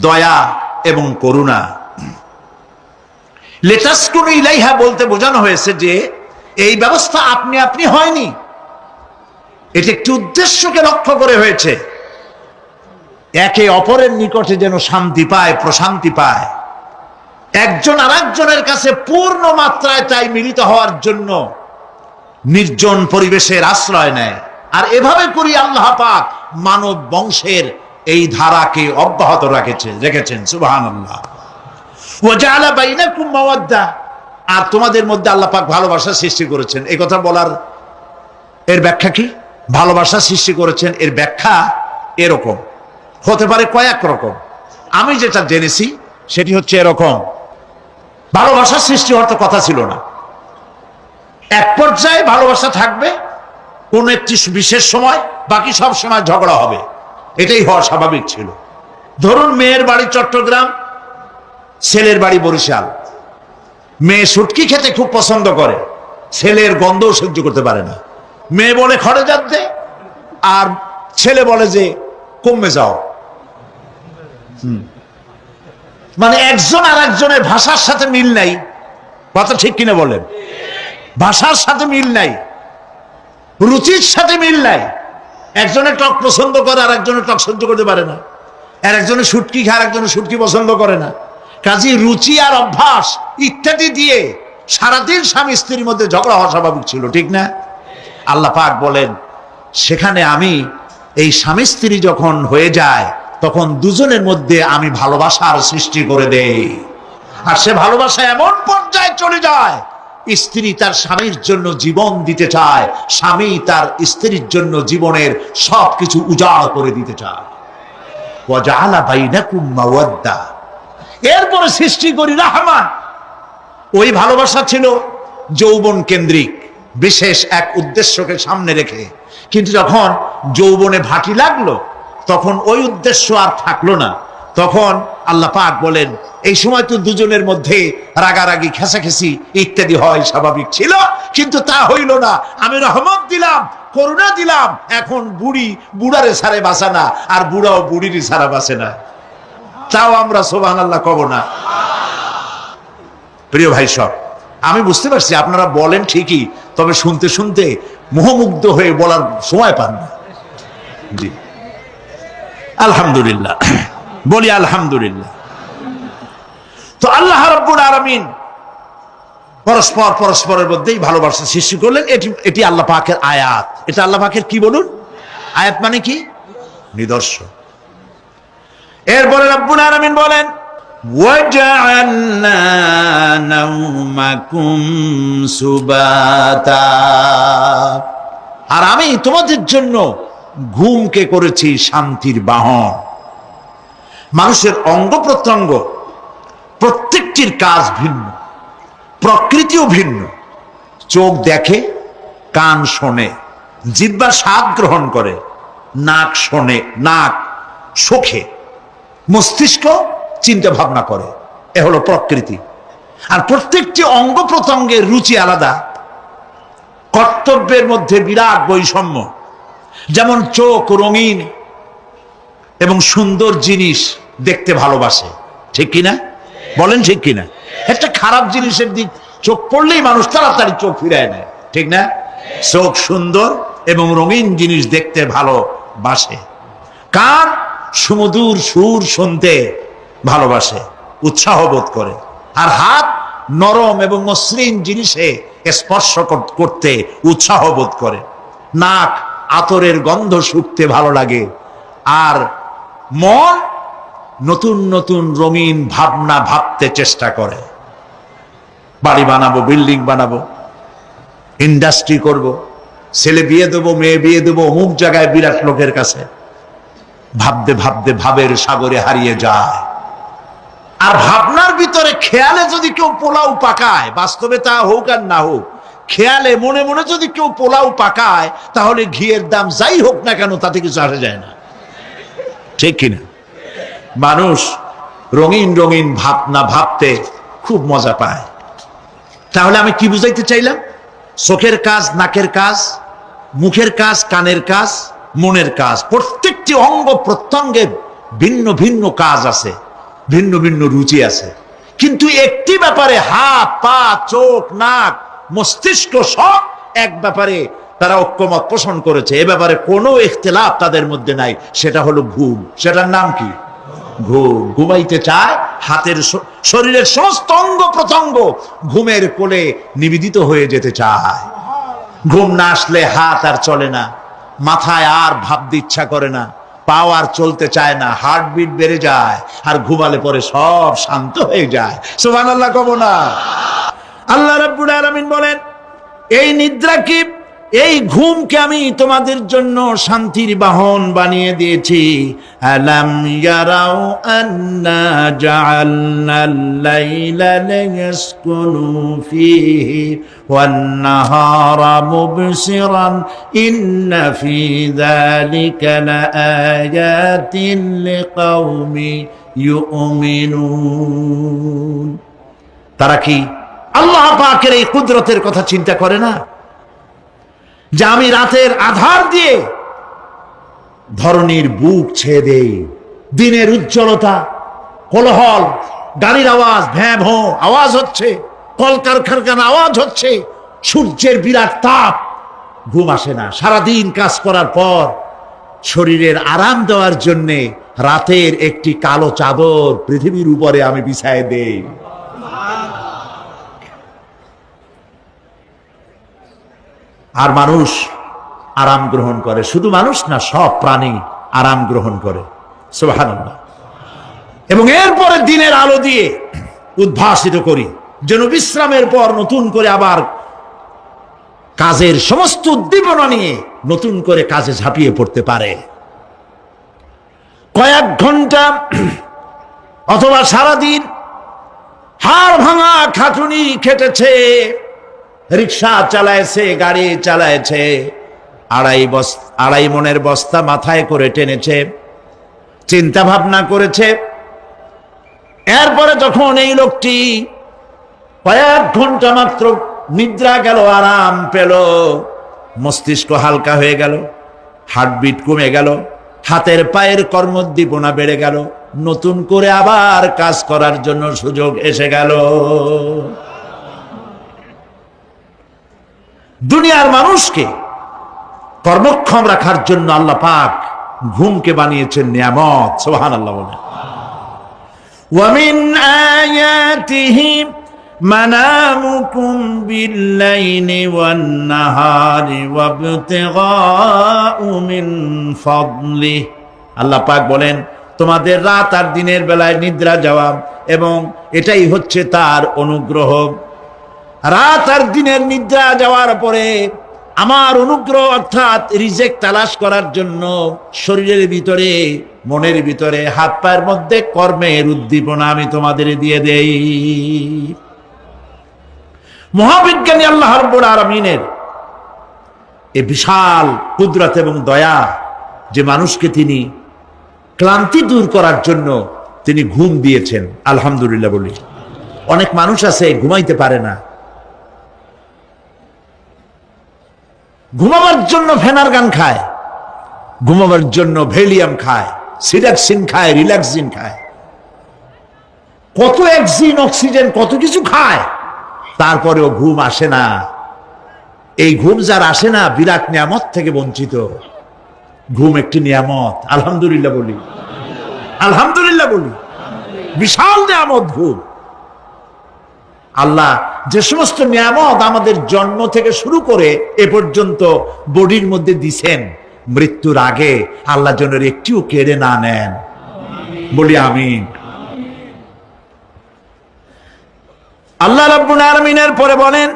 দয়া এবং করুণা। লিতাসকুনু ইলাইহা বলতে বোঝানো হয়েছে যে এই ব্যবস্থা আপনি আপনি হয়নি, এটি একটি উদ্দেশ্যকে লক্ষ্য করে হয়েছে। একে অপরের নিকটে যেন শান্তি পায়, প্রশান্তি পায়, একজন আরেকজনের কাছে পূর্ণ মাত্রায় তাই মিলিত হওয়ার জন্য নির্জন পরিবেশের আশ্রয় নেয়। আর এভাবে করি আল্লাহ পাক মানব বংশের এই ধারাকে অব্যাহত রেখেছেন। সুবহানাল্লাহ। ওয়া জাআলা বাইনাকুম মাওয়াদ্দা, আর তোমাদের মধ্যে আল্লাহ পাক ভালোবাসা সৃষ্টি করেছেন। এই কথা বলার এর ব্যাখ্যা কি? ভালোবাসা সৃষ্টি করেছেন এর ব্যাখ্যা এরকম হতে পারে, কয়েক রকম। আমি যেটা জেনেছি সেটি হচ্ছে এরকম: ভালোবাসা সৃষ্টি হওয়ার তো কথা ছিল না, এক পর্যায়ে ভালোবাসা থাকবে কোন একটি বিশেষ সময়, বাকি সব সময় ঝগড়া হবে, এটাই হওয়া স্বাভাবিক ছিল। ধরুন মেয়ের বাড়ি চট্টগ্রাম, ছেলের বাড়ি বরিশাল। মেয়ে শুটকি খেতে খুব পছন্দ করে, ছেলের গন্ধও সহ্য করতে পারে না। মেয়ে বলে খড়ে যাচ্ছে, আর ছেলে বলে যে কমে যাও। মানে একজন আর একজনের ভাষার সাথে মিল নাই। কথা ঠিক কিনা বলেন? ভাষার সাথে মিল নাই, রুচির সাথে মিল নাই। একজনের টক পছন্দ করে আর একজনের টক সহ্য করতে পারে না, আর একজনের শুটকি খায় আর একজনের শুটকি পছন্দ করে না। কাজী রুচি আর অভ্যাস ইত্যাদি দিয়ে সারাদিন স্বামী স্ত্রীর মধ্যে ঝগড়া হওয়া স্বাভাবিক ছিল, ঠিক না? আল্লাহ পাক বলেন সেখানে আমি এই স্বামী স্ত্রী যখন হয়ে যায় তখন দুজনের মধ্যে আমি ভালোবাসার সৃষ্টি করে দেই। আর সে ভালোবাসা এমন পর্যায়ে চলে যায়, স্ত্রী তার স্বামীর জন্য জীবন দিতে চায়, স্বামী তার স্ত্রীর জন্য জীবনের সবকিছু উজাড় করে দিতে চায়। ওয়া জাআলা বাইনাকুম মাওয়াদ্দা, এরপরে সৃষ্টি করি রাহমা। ওই ভালোবাসা ছিল যৌবন কেন্দ্রিক, বিশেষ এক উদ্দেশ্যকে সামনে রেখে। কিন্তু যখন যৌবনে ভাটি লাগলো তখন ওই উদ্দেশ্য আর থাকলো না। তখন আল্লাহ পাক বলেন এই সময় তো দুজনের মধ্যে রাগারাগি, খেসাখেসি ইত্যাদি হয়, স্বাভাবিক ছিল, কিন্তু তা হইল না। আমি রহমত দিলাম, করুণা দিলাম। এখন বুড়ারে ছাড়ে বাঁচে না, আর বুড়াও বুড়িরই ছাড়া বাঁচে না। তাও আমরা সুবহানাল্লাহ কব না? প্রিয় ভাই সব, আমি বুঝতে পারছি আপনারা বলেন ঠিকই, তবে শুনতে শুনতে মোহমুগ্ধ হয়ে বলার সময় পান না। জি, আলহামদুলিল্লাহ, বলি আলহামদুলিল্লাহ। তো আল্লাহ রাব্বুল আলামিন পরস্পরের মধ্যেই ভালোবাসা সৃষ্টি করলেন। এটি আল্লাহ পাকের আয়াত। এটা আল্লাহ পাকের কি বলুন? আয়াত মানে কি? নিদর্শন। এরপরে রাব্বুল আলামিন বলেন ওয়াজআলনা নাওমাকুম সুবাতা, আর আমি তোমাদের জন্য ঘুমকে করেছি শান্তির বাহন। মানুষের অঙ্গ প্রত্যঙ্গ প্রত্যেকটির কাজ ভিন্ন, প্রকৃতিও ভিন্ন। চোখ দেখে, কান শোনে, জিহ্বা স্বাদ গ্রহণ করে, নাক শোনে, নাক শোখে, মস্তিষ্ক চিন্তা ভাবনা করে। এ হলো প্রকৃতি। আর প্রত্যেকটি অঙ্গ প্রত্যঙ্গের রুচি আলাদা, কর্তব্যের মধ্যে বিরাট বৈষম্য। যেমন চোখ রঙিন এবং সুন্দর জিনিস দেখতে ভালোবাসে, ঠিক কিনা বলেন? ঠিক কিনা? একটা খারাপ জিনিসের দিক চোখ পড়লেই মানুষ তাড়াতাড়ি চোখ ফিরায় নেয়, ঠিক না? চোখ সুন্দর এবং রঙিন জিনিস দেখতে ভালোবাসে। কান সুমধুর সুর শুনতে ভালোবাসে, উৎসাহ বোধ করে। আর হাত নরম এবং মসৃণ জিনিসে স্পর্শ করতে উৎসাহ বোধ করে। নাক আতরের গন্ধ শুঁকতে ভালো লাগে। আর মন নতুন নতুন রঙিন ভাবনা ভাবতে চেষ্টা করে। বাড়ি বানাবো, বিল্ডিং বানাবো, ইন্ডাস্ট্রি করব, ছেলে বিয়ে দেবো, মেয়ে বিয়ে দেবো অমুক জায়গায় বিরাট লোকের কাছে, ভাবতে ভাবতে ভাবের সাগরে হারিয়ে যায়। আর ভাবনার ভিতরে খেয়ালে যদি কেউ পোলাও পাকায়, বাস্তবে তা হোক আর না হোক, খেয়ালে মনে মনে যদি কেউ পোলাও পাকায়, তাহলে ঘিয়ের দাম যাই হোক না কেন তাতে কিছু আসে যায় না, ঠিক কিনা? মানুষ রঙিন রঙিন ভাবনা ভাবতে খুব মজা পায়। তাহলে আমি কি বুঝাইতে চাইলাম? চোখের কাজ, নাকের কাজ, মুখের কাজ, কানের কাজ, মনের কাজ, প্রত্যেকটি অঙ্গ প্রত্যঙ্গের ভিন্ন ভিন্ন কাজ আছে, ভিন্ন ভিন্ন রুচি আছে। কিন্তু একটি ব্যাপারে হাত, পা, চোখ, নাক, মস্তিষ্ক সব এক ব্যাপারে তারা ঐক্যমত পোষণ করেছে। এ ব্যাপারে কোনো ইখতিলাফ তাদের মধ্যে নাই, সেটা হলো ঘুম। সেটার নাম কি? ঘুম। ঘুমাইতে চায়, হাতের শরীরের সমস্ত অঙ্গ প্রত্যঙ্গ ঘুমের কোলে নিবেদিত হয়ে যেতে চায়। ঘুম না আসলে হাত আর চলে না, মাথায় আর ভাবতে ইচ্ছা করে না, পাও আর চলতে চায় না, হার্টবিট বেড়ে যায়, আর ঘুমালে পরে সব শান্ত হয়ে যায়। সুবহানাল্লাহ কব না? আল্লাহ রাব্বুল আলামিন বলেন, এই নিদ্রা কি, এই ঘুমকে আমি তোমাদের জন্য শান্তির বাহন বানিয়ে দিয়েছি। আলাম ইয়ারাউ আন্না জাআলনাল লাইলা লিয়াসকুনু ফীহি ওয়ান নাহারা মুবসিরান ইন্না ফী যালিকা লাআয়াতিন লিকাওমি ইউমিনুন। তারা কি আল্লাহ পাকের এই কুদরতের কথা চিন্তা করে না, যে আমি রাতের আধার দিয়ে ধরনীর বুক ছেয়ে দেই, দিনের উজ্জ্বলতা, কোলাহল, গাড়ির আওয়াজ, ভ্যাঁ ভোঁ আওয়াজ হচ্ছে, কলকারখানার আওয়াজ হচ্ছে, সূর্যের বিরাট তাপ, ঘুম আসে না। সারাদিন কাজ করার পর শরীরের আরাম দেওয়ার জন্যে রাতের একটি কালো চাদর পৃথিবীর উপরে আমি বিছায় দেই। আর মানুষ আরাম গ্রহণ করে, শুধু মানুষ না, সব প্রাণী আরাম গ্রহণ করে। সুবহানাল্লাহ। এবং এরপরে দিনের আলো দিয়ে উদ্ভাসিত করি, যেন বিশ্রামের পর নতুন করে আবার কাজের সমস্ত উদ্দীপনা নিয়ে নতুন করে কাজে ঝাঁপিয়ে পড়তে পারে। কয়েক ঘন্টা অথবা সারাদিন হাড় ভাঙা খাটুনি খেটেছে, রিক্সা চালাইছে, গাড়ি চালাইছে, আড়াই মনের বস্তা মাথায় করে টেনেছে, চিন্তা ভাবনা করেছে। এরপরে যখন এই লোকটি কয়েক ঘন্টা মাত্র নিদ্রা গেল, আরাম পেল, মস্তিষ্ক হালকা হয়ে গেল, হার্টবিট কমে গেল, হাতের পায়ের কর্মোদ্দীপনা বেড়ে গেল, নতুন করে আবার কাজ করার জন্য সুযোগ এসে গেল। দুনিয়ার মানুষকে কর্মক্ষম রাখার জন্য আল্লাহ পাক ঘুমকে বানিয়েছেন নিয়ামত। সুবহানাল্লাহ বলেন। ওয়া মিন আয়াতিহি মানামুকুম বিল-লাইলি ওয়ান-নাহারি ওয়াবতিগাউ মিন ফাদলি। আল্লাহ পাক বলেন, তোমাদের রাত আর দিনের বেলায় নিদ্রা যাওয়া, এবং এটাই হচ্ছে তার অনুগ্রহ। রাত আর দিনের নিদ্রা যাওয়ার পরে আমার অনুগ্রহ অর্থাৎ রিজেক তালাশ করার জন্য শরীরের ভিতরে, মনের ভিতরে, হাত পায়ের মধ্যে কর্মের উদ্দীপনা আমি তোমাদের দিয়ে দেই। মহাবিজ্ঞানী আল্লাহ রাব্বুল আলামিনের এই বিশাল কুদরত এবং দয়া, যে মানুষকে তিনি ক্লান্তি দূর করার জন্য তিনি ঘুম দিয়েছেন, আলহামদুলিল্লাহ বলি। অনেক মানুষ আছে ঘুমাইতে পারে না, ঘুমাবার জন্য ফেনার গান খায়, ঘুমাবার জন্য ভেলিয়াম খায়, সিডাক্সিন খায়, রিল্যাক্সিন খায়, কত অক্সিজেন, অক্সিজেন, কত কিছু খায়, তারপরেও ঘুম আসে না। এই ঘুম যার আসে না, বিরাট নিয়ামত থেকে বঞ্চিত। ঘুম একটি নিয়ামত, আলহামদুলিল্লাহ বলি, আলহামদুলিল্লাহ বলি। বিশাল নিয়ামত ঘুম। আল্লাহ যে সমস্ত নিয়ামত আমাদের জন্ম থেকে শুরু করে এ পর্যন্ত বডির মধ্যে দিছেন, মৃত্যুর আগে আল্লাহ যেন একটিও কেড়ে না নেন, বলি আমিন। আল্লাহ রাব্বুল আলামিনের পরে বলেন,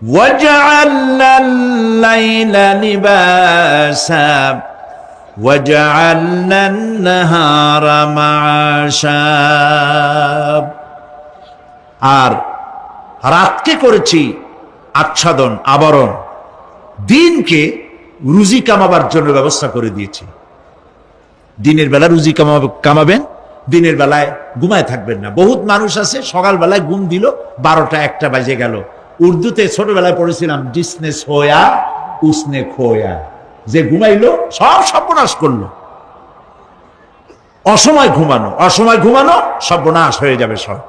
وجعلنا الليل لباسا وجعلنا النهار معاشا আর রাতকে করেছি আচ্ছাদন, আবরণ, দিনকে রুজি কামাবার জন্য ব্যবস্থা করে দিয়েছি। দিনের বেলা রুজি কামাবেন, দিনের বেলায় ঘুমায় থাকবেন না। বহুত মানুষ আছে সকালবেলায় ঘুম দিল, 12টা 1টা বাজে গেল। উর্দুতে ছোটবেলায় পড়েছিলাম জিসনে সোয়া উসনে খোয়া, যে ঘুমাইলো সব সর্বনাশ করলো। অসময় ঘুমানো সর্বনাশ হয়ে যাবে সব।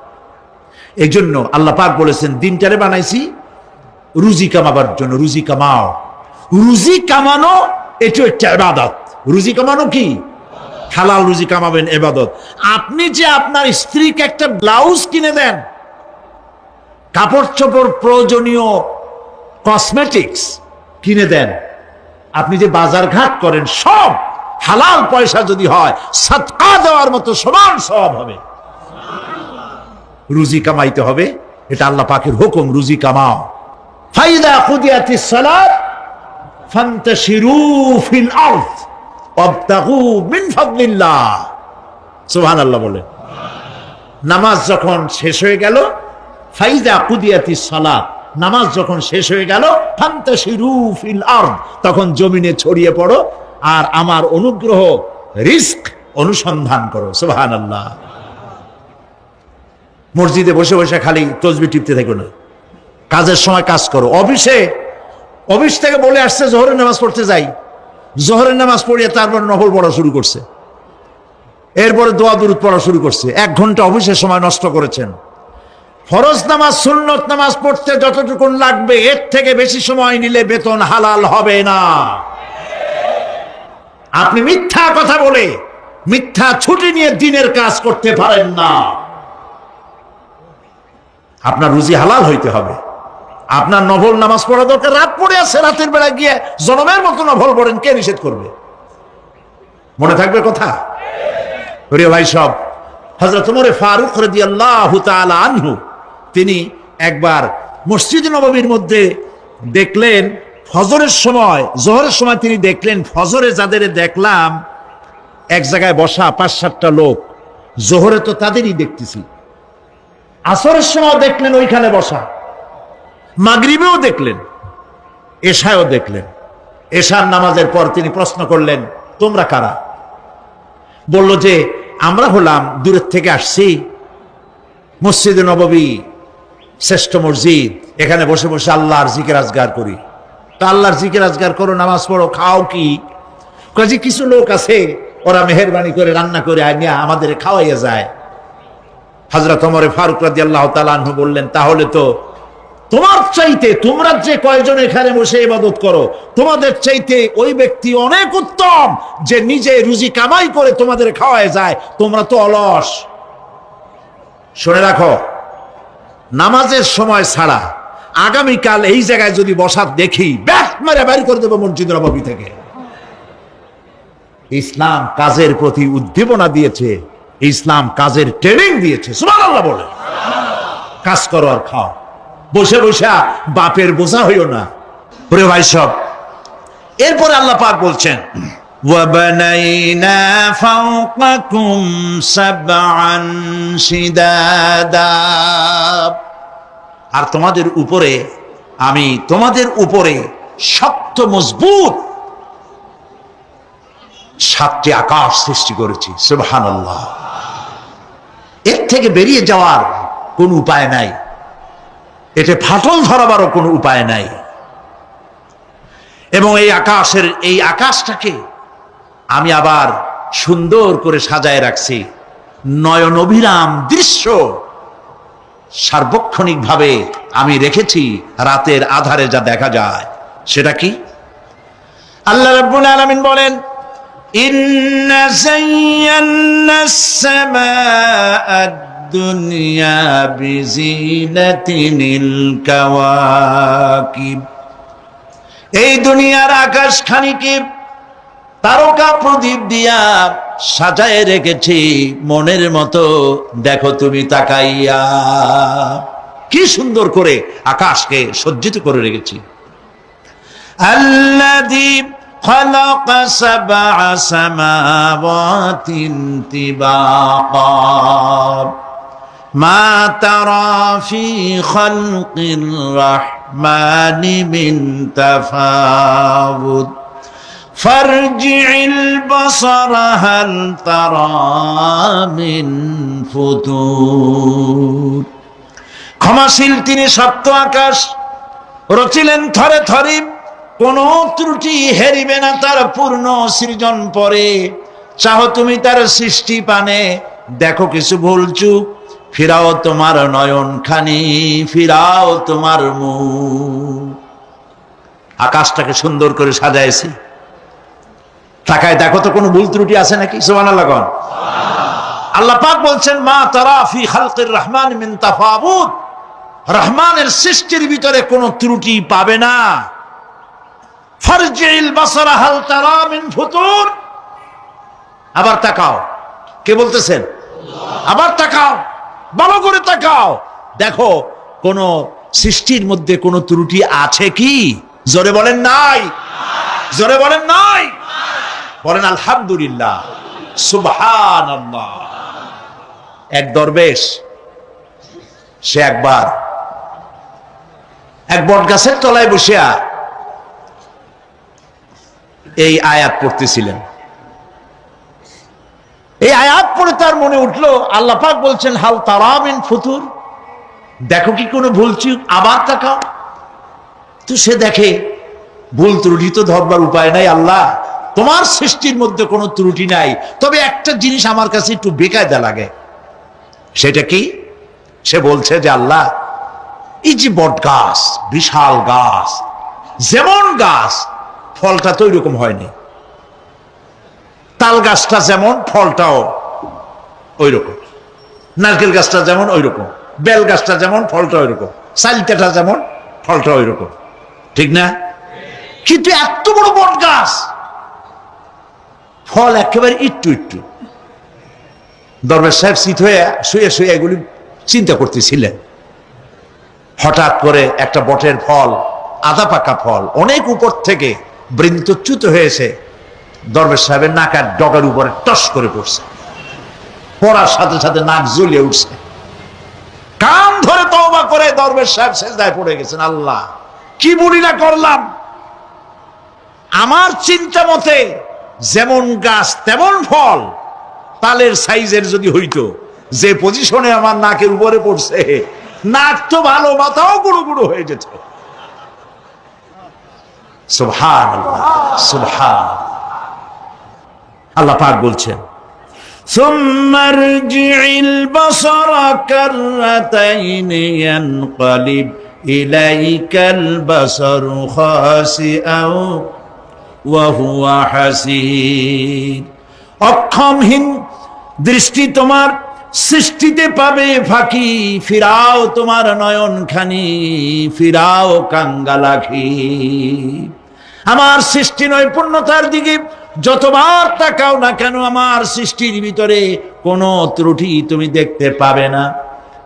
এই জন্য আল্লাহ পাক বলেছেন দিনটারে বানাইছি রুজি কামাবার জন্য। রুজি কামাও, রুজি কামানো এটা একটা ইবাদত। রুজি কামানো কি? হালাল রুজি কামাবেন, ইবাদত। আপনি যে আপনার স্ত্রীকে একটা ব্লাউজ কিনে দেন, কাপড় চোপড়, প্রয়োজনীয় কসমেটিক্স কিনে দেন, আপনি যে বাজার ঘাট করেন, সব হালাল পয়সা যদি হয় সাদকা দেওয়ার মতো সমান সওয়াব হবে। রুজি কামাইতে হবে, এটা আল্লাহ পাকের হুকুম। রুজি কামাও। ফাইদা কুদিয়াতিস সালাত ফান্তাশিরু ফিল আরদ ওয়াবতাগু মিন ফাদলিল্লাহ। সুবহানাল্লাহ বলে। নামাজ যখন শেষ হয়ে গেল, ফাইদা কুদিয়াতিস সালাত, নামাজ যখন শেষ হয়ে গেল, ফান্তাশিরু ফিল আরদ, তখন জমিনে ছড়িয়ে পড়ো আর আমার অনুগ্রহ, রিস্ক অনুসন্ধান করো। সুবহানাল্লাহ। মসজিদে বসে বসে খালি তসবিহ টিপতে থাকো না, কাজের সময় কাজ করো। অফিস থেকে বলে আসছে জোহরের নামাজ পড়তে যাই, জোহরের নামাজ পড়িয়ে তারপর নফল পড়া শুরু করছে, এরপরে দোয়া দুরূদ পড়া শুরু করছে। 1 ঘন্টা অফিসের সময় নষ্ট করেছেন। ফরজ নামাজ, সুন্নত নামাজ পড়তে যতটুকু লাগবে এর থেকে বেশি সময় নিলে বেতন হালাল হবে না। আপনি মিথ্যা কথা বলে, মিথ্যা ছুটি নিয়ে দিনের কাজ করতে পারেন না। আপনার রুজি হালাল হইতে হবে। আপনার নফল নামাজ পড়া দরকার, রাত পড়ে আছে, রাতের বেলা গিয়ে জনমের মতো নফল পড়েন, কে নিষেধ করবে? মনে থাকবে কথা? প্রিয় ভাই সব, হযরত ওমর ফারুক রাদিয়াল্লাহু তাআলা আনহু, তিনি একবার মসজিদ নববীর মধ্যে দেখলেন ফজরের সময়, জোহরের সময় তিনি দেখলেন ফজরে যাদের দেখলাম এক জায়গায় বসা 5-7টা লোক, জোহরে তো তাদেরই দেখতেছি। আসরের সময় দেখলেন ওইখানে বসা, মাগরিবেও দেখলেন, এশায়ও দেখলেন। এশার নামাজের পর তিনি প্রশ্ন করলেন, তোমরা কারা? বলল যে আমরা হলাম দূরের থেকে আসছি, মসজিদে নববী শ্রেষ্ঠ মসজিদ, এখানে বসে বসে আল্লাহর জিকির আজগার করি। তা আল্লাহর জিকির আজগার করো, নামাজ পড়ো, খাও কি? কাজে কিছু লোক আছে ওরা মেহেরবানি করে রান্না করে আনিয়া আমাদের খাওয়াইয়া যায়। হযরত ওমর ফারুক রাদিয়াল্লাহু তাআলা আনহু বললেন, তাহলে তো তোমার চাইতে, তোমরা যে কয়জন এখানে বসে ইবাদত করো, তোমাদের চাইতে ওই ব্যক্তি অনেক উত্তম যে নিজে রুজি কামাই করে তোমাদের খাওয়ায় যায়। তোমরা তো অলস। শুনে রাখো, নামাজের সময় ছাড়া আগামীকাল এই জায়গায় যদি বসা দেখি, ব্যাট মেরে বের করে দেবো মসজিদ নববী থেকে। ইসলাম কাজের প্রতি উদ্দীপনা দিয়েছে, ইসলাম কাজের ট্রেনিং দিয়েছে। সুবহানাল্লাহ বলে। কাজ করো আর খাও, বসে বসে বাপের বোঝা হইও না। প্রিয় ভাই সব, এরপরে আল্লাহ পাক বলছেন, ওয়াবানাইনা ফাওকাকুম সাবআন শিদাদা, আর তোমাদের উপরে আমি শক্ত মজবুত 7টি আকাশ সৃষ্টি করেছি। সুবহানাল্লাহ। এর থেকে বেরিয়ে যাওয়ার কোন উপায় নাই, এতে ফাটল ধরাবারও কোনো উপায় নাই। এবং এই আকাশটাকে আমি আবার সুন্দর করে সাজায় রাখছি। নয়ন অভিরাম দৃশ্য সার্বক্ষণিক ভাবে আমি রেখেছি। রাতের আধারে যা দেখা যায় সেটা কি? আল্লাহ রাব্বুল আলামিন বলেন, ইন্না যায়্যানাস সামাআদ দুনিয়া বিজিনাতিনিল কাওয়াকিব, এই দুনিয়ার আকাশ খানিকে তারকা প্রদীপ দিয়া সাজায় রেখেছি মনের মতো। দেখো তুমি তাকাইয়া, কি সুন্দর করে আকাশকে সজ্জিত করে রেখেছি। الذي خلق سبع سماوات طباقا ما ترى في خلق الرحمن من تفاوت فارجع البصر هل ترى من فطور। ক্ষমাশীল তিনি, সপ্ত আকাশ রচিলেন থরে থরে, কোন ত্রুটি হেরিবে না তার পূর্ণ সৃজন পরে। চাহো তুমি তার সৃষ্টি পানে, দেখো কিছু ভুল চুক, ফিরাও তোমার নয়ন খানি, ফিরাও তোমার মুখ। আকাশটাকে সুন্দর করে সাজাইছি, তাকায় দেখো তো কোনো ভুল ত্রুটি আছে নাকি? সুবহানাল্লাহ। আল্লাহ পাক বলছেন মা তারা ফি খালকির রহমান মিন তাফাউত, রহমানের সৃষ্টির ভিতরে কোনো ত্রুটি পাবে না। ফারজিল বাসারা হাল তারা মিন ফুতুর, আবার তাকাও। কে বলতেছেন? আবার তাকাও, ভালো করে তাকাও, দেখো কোন সৃষ্টির মধ্যে কোনো ত্রুটি আছে কি? জোরে বলেন নাই, জোরে বলেন নাই, বলেন আলহামদুলিল্লাহ, সুবহানাল্লাহ। এক দরবেশ, সে একবার এক বট গাছের তলায় বসিয়া এই আয়াত পড়তেছিলেন। এই আয়াত পড়ে তার মনে উঠলো আল্লাহ পাক বলছেন হাল তারা মিন ফুতুর, দেখো কি কোনো ভুল চুক, আবার তাকাও। তো সে দেখে ভুল ত্রুটি তো ধরবার উপায় নাই, আল্লাহ তোমার সৃষ্টির মধ্যে কোনো ত্রুটি নাই, তবে একটা জিনিস আমার কাছে একটু বেকায়দা লাগে। সেটা কি? সে বলছে যে আল্লাহ এই যে বট গাছ, বিশাল গাছ, যেমন গাছ ফলটা তো ওই রকম হয়নি, তাল গাছটা যেমন ফলটাও ওই রকম, নারকেল গাছটা যেমন ওই রকম, বেল গাছটা যেমন ফলটা ওই রকম, চালতাটা যেমন ফলটা ওই রকম, ঠিক না? কিন্তু এত বড় বট গাছ, ফল একেবারে একটু একটু। দরবেশ সাহেব শীত হয়ে শুয়ে শুয়ে এগুলি চিন্তা করতেছিলেন। হঠাৎ করে একটা বটের ফল, আধা পাকা ফল, অনেক উপর থেকে বৃন্তচ্যুত হয়েছে দরবেশ সাহেবের নাকার ডগার উপরে টস করে পড়ছে। পড়ার সাথে সাথে নাক জ্বলিয়ে উঠছে। কান ধরে তওবা করে দরবেশ সাহেব সেজদায় পড়ে গেছেন, আল্লাহ কি বুড়ি না করলাম, আমার চিন্তা মতে যেমন গাছ তেমন ফল, তালের সাইজের যদি হইতো, যে পজিশনে আমার নাকের উপরে পড়ছে, নাক তো ভালো, মাথাও গুঁড়ো গুঁড়ো হয়ে যেত। সুবহানাল্লাহ, সুবহানাল্লাহ। আল্লাহ পাক বলছেন ثم ارجع البصر كرتين ينقلب إليك البصر خاسئا وهو حسير। অক্ষমহীন দৃষ্টি তোমার সৃষ্টিতে পাবে ফাঁকি, ফিরাও তোমার নয়ন খানি, ফিরাও কাঙ্গালাখি। আমার সৃষ্টি নৈপুণ্যতার দিকে যতবার তাকাও না কেন, আমার সৃষ্টির ভিতরে কোনো ত্রুটি তুমি দেখতে পাবে না।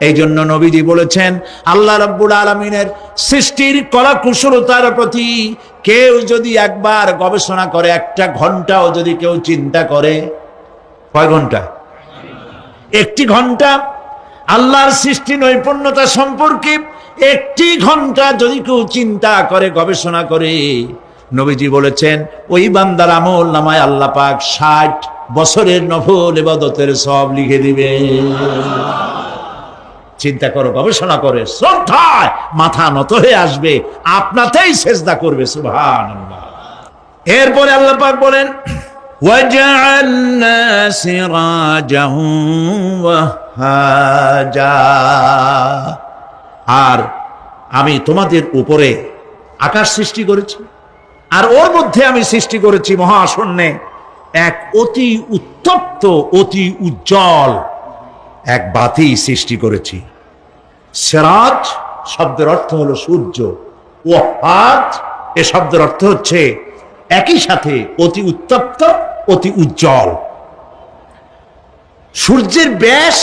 এই জন্য নবীজি বলেছেন আল্লাহ রাব্বুল আলামিনের সৃষ্টির কলা কুশলতার প্রতি কেউ যদি একবার গবেষণা করে, একটা ঘন্টাও যদি কেউ চিন্তা করে, কয় ঘন্টা? একটি ঘন্টা আল্লাহর সৃষ্টি নৈপুণ্যতা সম্পর্কে একটি ঘন্টা যদি কেউ চিন্তা করে, গবেষণা করে, নবীজি বলেছেন ওই বান্দার আমল নামায় আল্লাহ পাক 60 বছরের নফল ইবাদতের সওয়াব লিখে দিবে। চিন্তা করো, গবেষণা করে, শ্রদ্ধায় মাথা নত হয়ে আসবে, আপনাতেই সেজদা করবে। সুবহানাল্লাহ। এরপরে আল্লাহ পাক বলেন ওয়াজআলনা সিরাজাহু ওয়াহাজা, আর আমি তোমাদের উপরে আকাশ সৃষ্টি করেছি, আর ওর মধ্যে আমি সৃষ্টি করেছি মহাশূন্যে এক অতি উত্তপ্ত, অতি উজ্জ্বল এক বাতি সৃষ্টি করেছি। সিরাজ শব্দের অর্থ হলো সূর্য, ওয়াহাজ এ শব্দের অর্থ হচ্ছে একই সাথে অতি উত্তপ্ত, অতি উজ্জ্বল। সূর্যের ব্যাস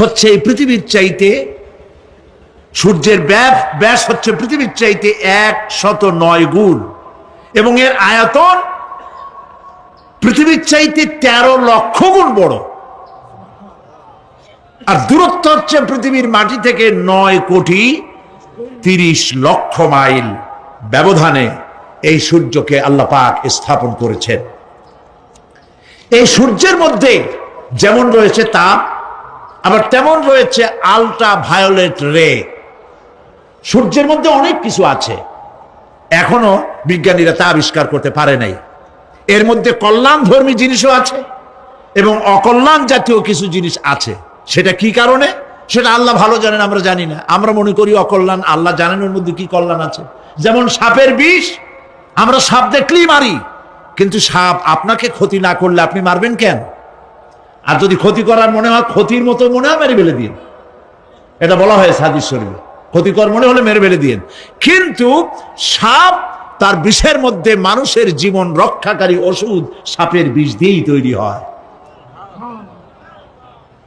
হচ্ছে এই পৃথিবীর চাইতে সূর্যের ব্যাস হচ্ছে পৃথিবীর চাইতে 109 গুণ, এবং এর আয়তন পৃথিবীর চাইতে 13 লক্ষ গুণ বড়। আর দূরত্ব হচ্ছে পৃথিবীর মাটি থেকে 9,30,00,000 মাইল ব্যবধানে এই সূর্যকে আল্লাহ পাক স্থাপন করেছেন। এই সূর্যের মধ্যে যেমন রয়েছে তাপ, আবার তেমন রয়েছে আল্ট্রা ভায়োলেট রে। সূর্যের মধ্যে অনেক কিছু আছে, এখনো বিজ্ঞানীরা তা আবিষ্কার করতে পারে নাই। এর মধ্যে কল্যাণধর্মী জিনিসও আছে এবং অকল্যাণ জাতীয় কিছু জিনিস আছে। সেটা কি কারণে, সেটা আল্লাহ ভালো জানেন, আমরা জানি না। আমরা মনে করি অকল্যাণ, আল্লাহ জানেন ওর মধ্যে কি কল্যাণ আছে। যেমন সাপের বিষ, আমরা সাপ দেখলেই মারি, কিন্তু সাপ আপনাকে ক্ষতি না করলে আপনি মারবেন কেন? আর যদি ক্ষতি করার মনে হয়, ক্ষতির মতো মনে হয়, মেরে ফেলে দিন। এটা বলা হয়েছে হাদিস শরীফে, ক্ষতিকর মনে হলে মেরে ফেলে দিন। কিন্তু সাপ তার বিষের মধ্যে মানুষের জীবন রক্ষাকারী ওষুধ সাপের বিষ দিয়েই তৈরি হয়।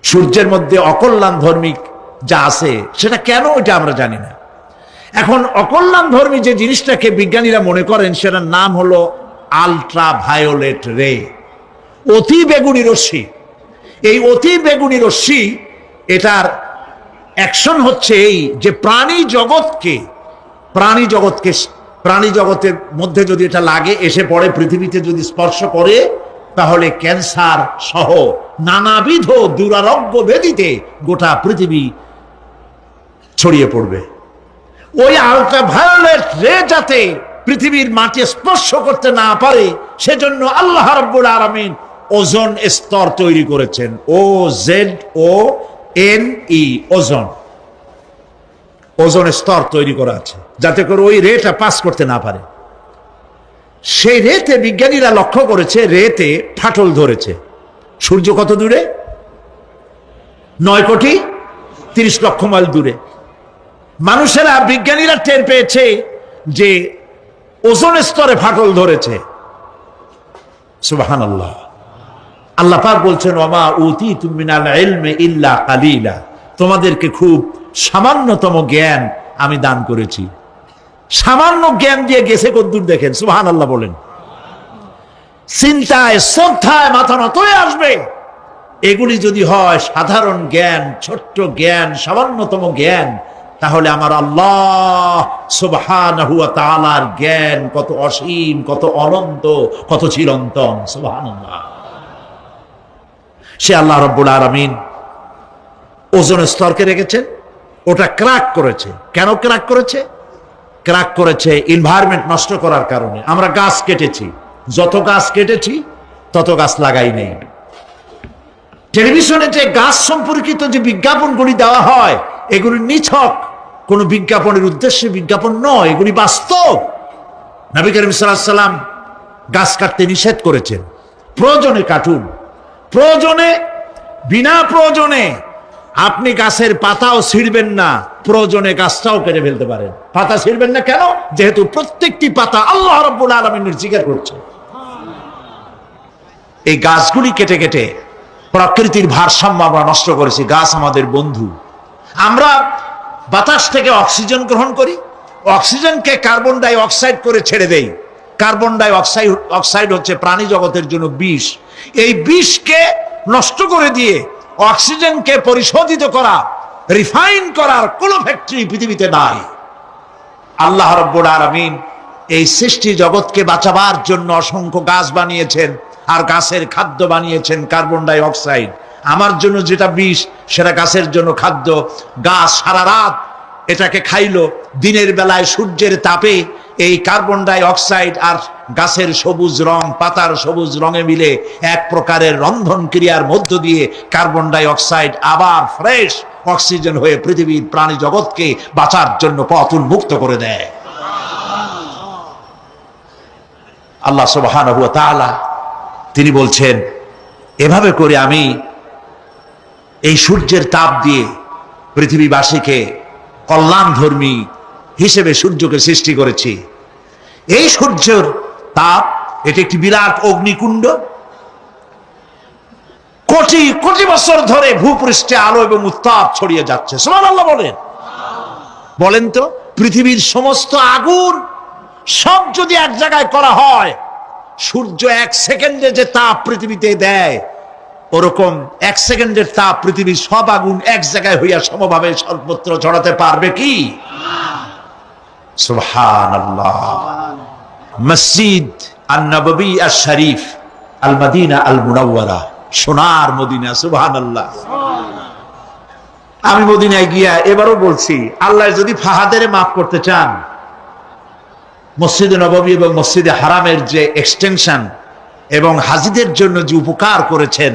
সূর্যের মধ্যে অকল্যাণ ধর্মিক যা আছে সেটা কেন, ওইটা আমরা জানি না। এখন অকল্যাণ ধর্মী যে জিনিসটাকে বিজ্ঞানীরা মনে করেন, সেটার নাম হলো আল্ট্রা ভায়োলেট রে, অতি বেগুনি রশ্মি। এই অতি বেগুনি রশ্মি, এটার অ্যাকশন হচ্ছে এই যে প্রাণী জগতের মধ্যে যদি এটা লাগে, এসে পড়ে পৃথিবীতে, যদি স্পর্শ করে, তাহলে ক্যান্সার সহ নানাবিধ দুরারোগ্য ব্যাধিতে গোটা পৃথিবী ছড়িয়ে পড়বে। ওই আল্ট্রা ভায়োলেট রে যাতে পৃথিবীর মাটি স্পর্শ করতে না পারে, সেজন্য আল্লাহ রাব্বুল আলামিন ওজোন স্তর তৈরি করেছেন। OZONE, ওজোন স্তর তৈরি করা আছে, যাতে করে ওই রেটা পাস করতে না পারে। সেই রেতে বিজ্ঞানীরা লক্ষ্য করেছে, রেতে ফাটল ধরেছে। সূর্য কত দূরে? 9,30,00,000 মাইল দূরে। মানুষেরা, বিজ্ঞানীরা টের পেয়েছে যে ওজোন স্তরে ফাটল ধরেছে। সুবহানাল্লাহ। আল্লাহ পাক বলছেন, ওমা উতীতুম মিনাল ইলমি ইল্লা কালিলা, তোমাদেরকে খুব সামান্যতম জ্ঞান আমি দান করেছি। সামান্য জ্ঞান দিয়ে গেছে কদ্দূর দেখেন। সুবহানাল্লাহ বলেন। চিন্তায়, শ্রদ্ধায় মাথা নত হয়ে আসবে। এগুলি যদি হয় সাধারণ জ্ঞান, ছোট্ট জ্ঞান, সামান্যতম জ্ঞান, তাহলে আমার আল্লাহ সুবহানাহু ওয়া তাআলার জ্ঞান কত অসীম, কত অনন্ত, কত চিরন্তন। সুবহানাল্লাহ। সে আল্লাহ রাব্বুল আলামিন ওজোন স্তরকে রেখেছেন, ওটা ক্র্যাক করেছে। কেন ক্র্যাক করেছে? ক্র্যাক করেছে এনভায়রনমেন্ট নষ্ট করার কারণে। আমরা গাছ কেটেছি, যত গাছ কেটেছি তত গাছ লাগাই নেই। টেলিভিশনে যে গাছ সম্পর্কিত যে বিজ্ঞাপনগুলি দেওয়া হয়, এগুলি নিছক কোন বিজ্ঞাপনের উদ্দেশ্যে বিজ্ঞাপন নয়, এগুলি বাস্তব। নবী করিম সাল্লাল্লাহু আলাইহি ওয়াসাল্লাম গাছ কাটতে নিষেধ করেছেন। প্রয়োজনে কাটুন, প্রয়োজনে, বিনা প্রয়োজনে আপনি গাছের পাতাও ছিঁড়বেন না, প্রয়োজনে গাছটাও কেটে ফেলতে পারেন। পাতা ছিঁড়বেন না কেন? যেহেতু প্রত্যেকটি পাতা আল্লাহ রাব্বুল আলামিনের জিকির করছে। এই গাছগুলি কেটে কেটে প্রকৃতির ভারসাম্য আমরা নষ্ট করেছি। গাছ আমাদের বন্ধু। আমরা বাতাস থেকে অক্সিজেন গ্রহণ করি, অক্সিজেনকে কার্বন ডাই অক্সাইড করে ছেড়ে দেই। কার্বন ডাই অক্সাইড হচ্ছে প্রাণী জগতের জন্য বিষ। এই বিষকে নষ্ট করে দিয়ে অক্সিজেনকে পরিশোধিত করা, রিফাইন করার কোন ফ্যাক্টরি পৃথিবীতে নাই। আল্লাহ রাব্বুল আলামিন এই সৃষ্টি জগৎকে বাঁচাবার জন্য অসংখ্য গাছ বানিয়েছেন, আর গাছের খাদ্য বানিয়েছেন কার্বন ডাই অক্সাইড। আমার জন্য যেটা বিষ, সেটা গাছের জন্য খাদ্য। গাছ সারা রাত এটাকে খাইলো, দিনের বেলায় সূর্যের তাপে এই কার্বন ডাই অক্সাইড আর গাছের সবুজ রং, পাতার সবুজ রঙে মিলে এক প্রকারের রন্ধন ক্রিয়ার মধ্য দিয়ে কার্বন ডাই অক্সাইড আবার ফ্রেশ অক্সিজেন হয়ে পৃথিবীর প্রাণী জগৎকে বাঁচার জন্য পথ উন্মুক্ত করে দেয়। আল্লাহ সুবহানাহু ওয়া তাআলা তিনি বলছেন, এভাবে করে আমি এই সূর্যের তাপ দিয়ে পৃথিবীবাসীকে কল্যাণধর্মী হিসেবে সূর্যকে সৃষ্টি করেছি। এই সূর্যের তাপ, এটি একটি বিরাট অগ্নিকুণ্ড। কোটি কোটি বছর ধরে ভূপৃষ্ঠে আলো এবং উত্তাপ ছড়িয়ে যাচ্ছে। সুবহানাল্লাহ বলেন। বলেন তো, পৃথিবীর সমস্ত আগুন সব যদি এক জায়গায় করা হয়, সূর্য 1 সেকেন্ডে যে তাপ পৃথিবীতে দেয়, ওরকম 1 সেকেন্ডের তাপ পৃথিবীর সব আগুন এক জায়গায় হইয়া সমভাবে সর্বত্র ছড়াতে পারবে কি? সুবহানাল্লাহ। মসজিদ আন-নববী আশ-শরীফ, আল মদিনা আল মুনাওয়ারা, সোনার মদিনা। সুবহানাল্লাহ। আমি মদিনায় গিয়া এবারও বলছি, আল্লাহ যদি ফাহাদের মাফ করতে চান, মসজিদে নববী এবং মসজিদে হারামের যে এক্সটেনশন এবং হাজিদের জন্য যে উপকার করেছেন,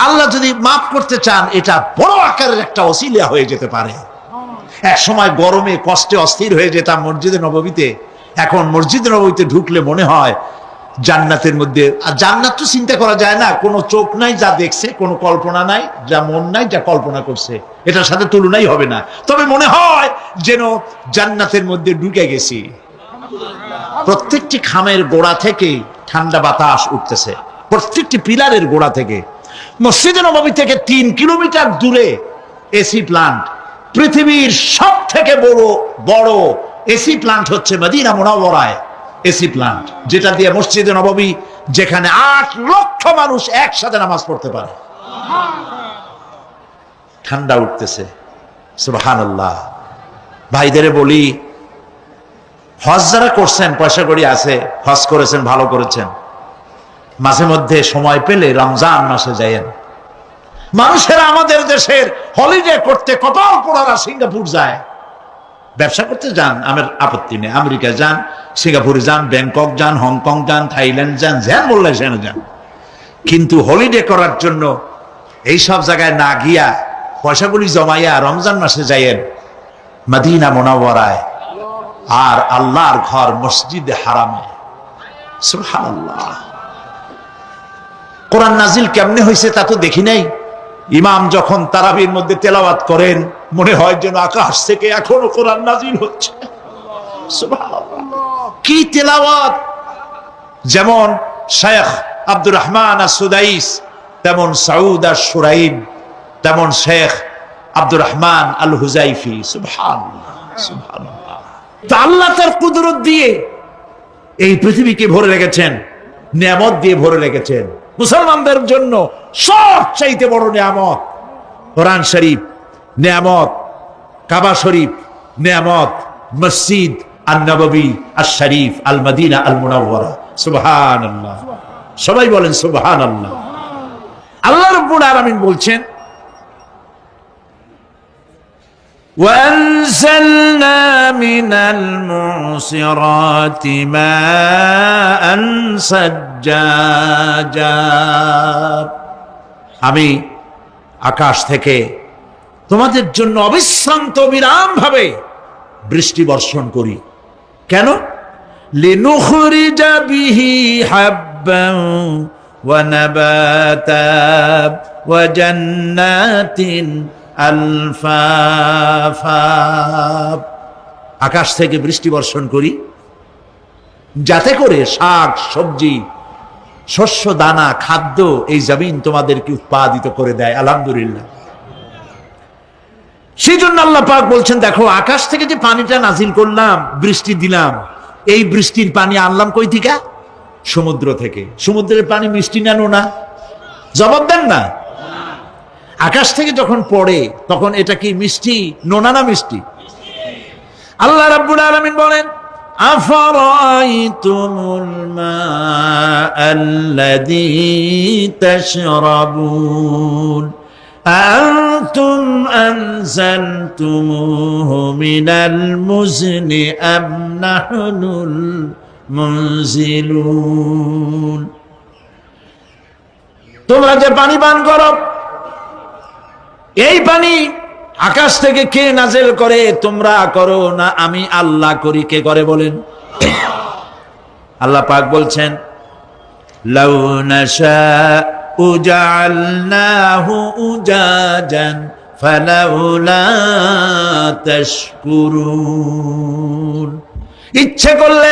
আল্লাহ যদি মাফ করতে চান, এটা বড় আকারের একটা ওসিলা হয়ে যেতে পারে। এক সময় গরমে কষ্টে অস্থির হয়ে যেতাম মসজিদে নববীতে, এখন মসজিদে নববীতে ঢুকলে মনে হয় জান্নাতের মধ্যে। আর জান্নাত তো চিন্তা করা যায় না, কোনো চোখ নাই যা দেখছে, কোনো কল্পনা নাই যা মন নাই যা কল্পনা করছে, এটার সাথে তুলনাই হবে না। তবে মনে হয় যেন জান্নাতের মধ্যে ঢুকে গেছি। প্রত্যেকটি খামের গোড়া থেকে ঠান্ডা বাতাস উঠতেছে, প্রত্যেকটি পিলারের গোড়া থেকে। মসজিদে নববী থেকে 3 কিলোমিটার দূরে এসি প্লান্ট। পৃথিবীর সব থেকে বড় এসি প্লান্ট হচ্ছে মদিনা মুনাওয়ারায় এসি প্লান্ট, যেটা দিয়ে মসজিদে নববী, যেখানে 8 লক্ষ মানুষ একসাথে নামাজ পড়তে পারে, ঠান্ডা উঠতেছে। সুবহানাল্লাহ। ভাইদের বলি, হজ যারা করছেন, পয়সা কড়ি আছে, হজ করেছেন, ভালো করেছেন, মাঝে মধ্যে সময় পেলে রমজান মাসে যায়েন। মানুষেরা আমাদের দেশের হলিডে করতে কপাল পোড়ারা সিঙ্গাপুর যায়, ব্যবসা করতে যান, আমার আপত্তি নেই, আমেরিকা যান, সিঙ্গাপুরে যান, ব্যাংকক যান, হংকং যান, থাইল্যান্ড যান, যেন বললে সেখানে যান। কিন্তু হলিডে করার জন্য এই সব জায়গায় না গিয়া পয়সাগুলি জমাইয়া রমজান মাসে যাইয়েন মদিনা মুনাওয়ারায়, আর আল্লাহর ঘর মসজিদে হারামে। সুবহানাল্লাহ। কোরআন নাজিল কেমনে হয়েছে তা তো দেখি নাই। ইমাম যখন তারাবির মধ্যে তেলাওয়াত করেন, মনে হয় যেন আকাশ থেকে এখনো কোরআন নাজিল হচ্ছে। সুবহানাল্লাহ। কি তেলাওয়াত! যেমন শেখ আব্দুর রহমান আস-সুদাইস, তেমন সাউদ আশ-শুরাইব, তেমন শেখ আব্দুর রহমান আল হুজাইফি। সুবহানাল্লাহ, সুবহানাল্লাহ। তা আল্লাহ তার কুদরত দিয়ে এই পৃথিবীকে ভরে রেখেছেন, নিয়ামত দিয়ে ভরে রেখেছেন। মুসলমানদের জন্য সবচাইতে বড় নিয়ামত কোরআন শরীফ, নিয়ামত কাবা শরীফ, নিয়ামত মসজিদ আন-নববী আশ-শরীফ, আল মদিনা আল মুনাওয়ারা। সুবহানাল্লাহ। সবাই বলেন সুবহানাল্লাহ। আল্লাহ রাব্বুল আলামিন বলছেন, وأنزلنا من المعصرات ماء ثجاجا। আমি আকাশ থেকে তোমাদের জন্য অবিশ্রান্ত বিরাম ভাবে বৃষ্টি বর্ষণ করি। কেন? লিনুখরিজা বিহি হাব্বান ওয়া নাবাতা ওয়া জান্নাতিন আলফাফা। আকাশ থেকে বৃষ্টি বর্ষণ করি যাতে করে শাক সবজি, শস্য দানা, খাদ্য এই জমিন তোমাদেরকে উৎপাদিত করে দেয়। আলহামদুলিল্লাহ। সেই জন্য আল্লাহ পাক বলছেন, দেখো আকাশ থেকে যে পানিটা নাজিল করলাম, বৃষ্টি দিলাম, এই বৃষ্টির পানি আনলাম কই থেকে? সমুদ্র থেকে। সমুদ্রের পানি মিষ্টি না নোনা? জবাব দেন না। আকাশ থেকে যখন পড়ে তখন এটা কি মিষ্টি, নোনা না মিষ্টি? আল্লাহ রাব্বুল আলামিন বলেন, আফারাইতুমুল মাআল্লাযী তাশরাবুন আনতুম আনজালতুমুহু মিনাল মুজনি আম নাহনুল মুনজিলুন। তোমরা যে পানি পান করো, এই পানি আকাশ থেকে কে নাজেল করে? তোমরা করো না, আমি আল্লাহ করি। কে করে বলেন? আল্লাহ পাক বলছেন, লাউ নাশাউ জাআলনাহু উজাজান ফালাউলা তাশকুরুন। ইচ্ছে করলে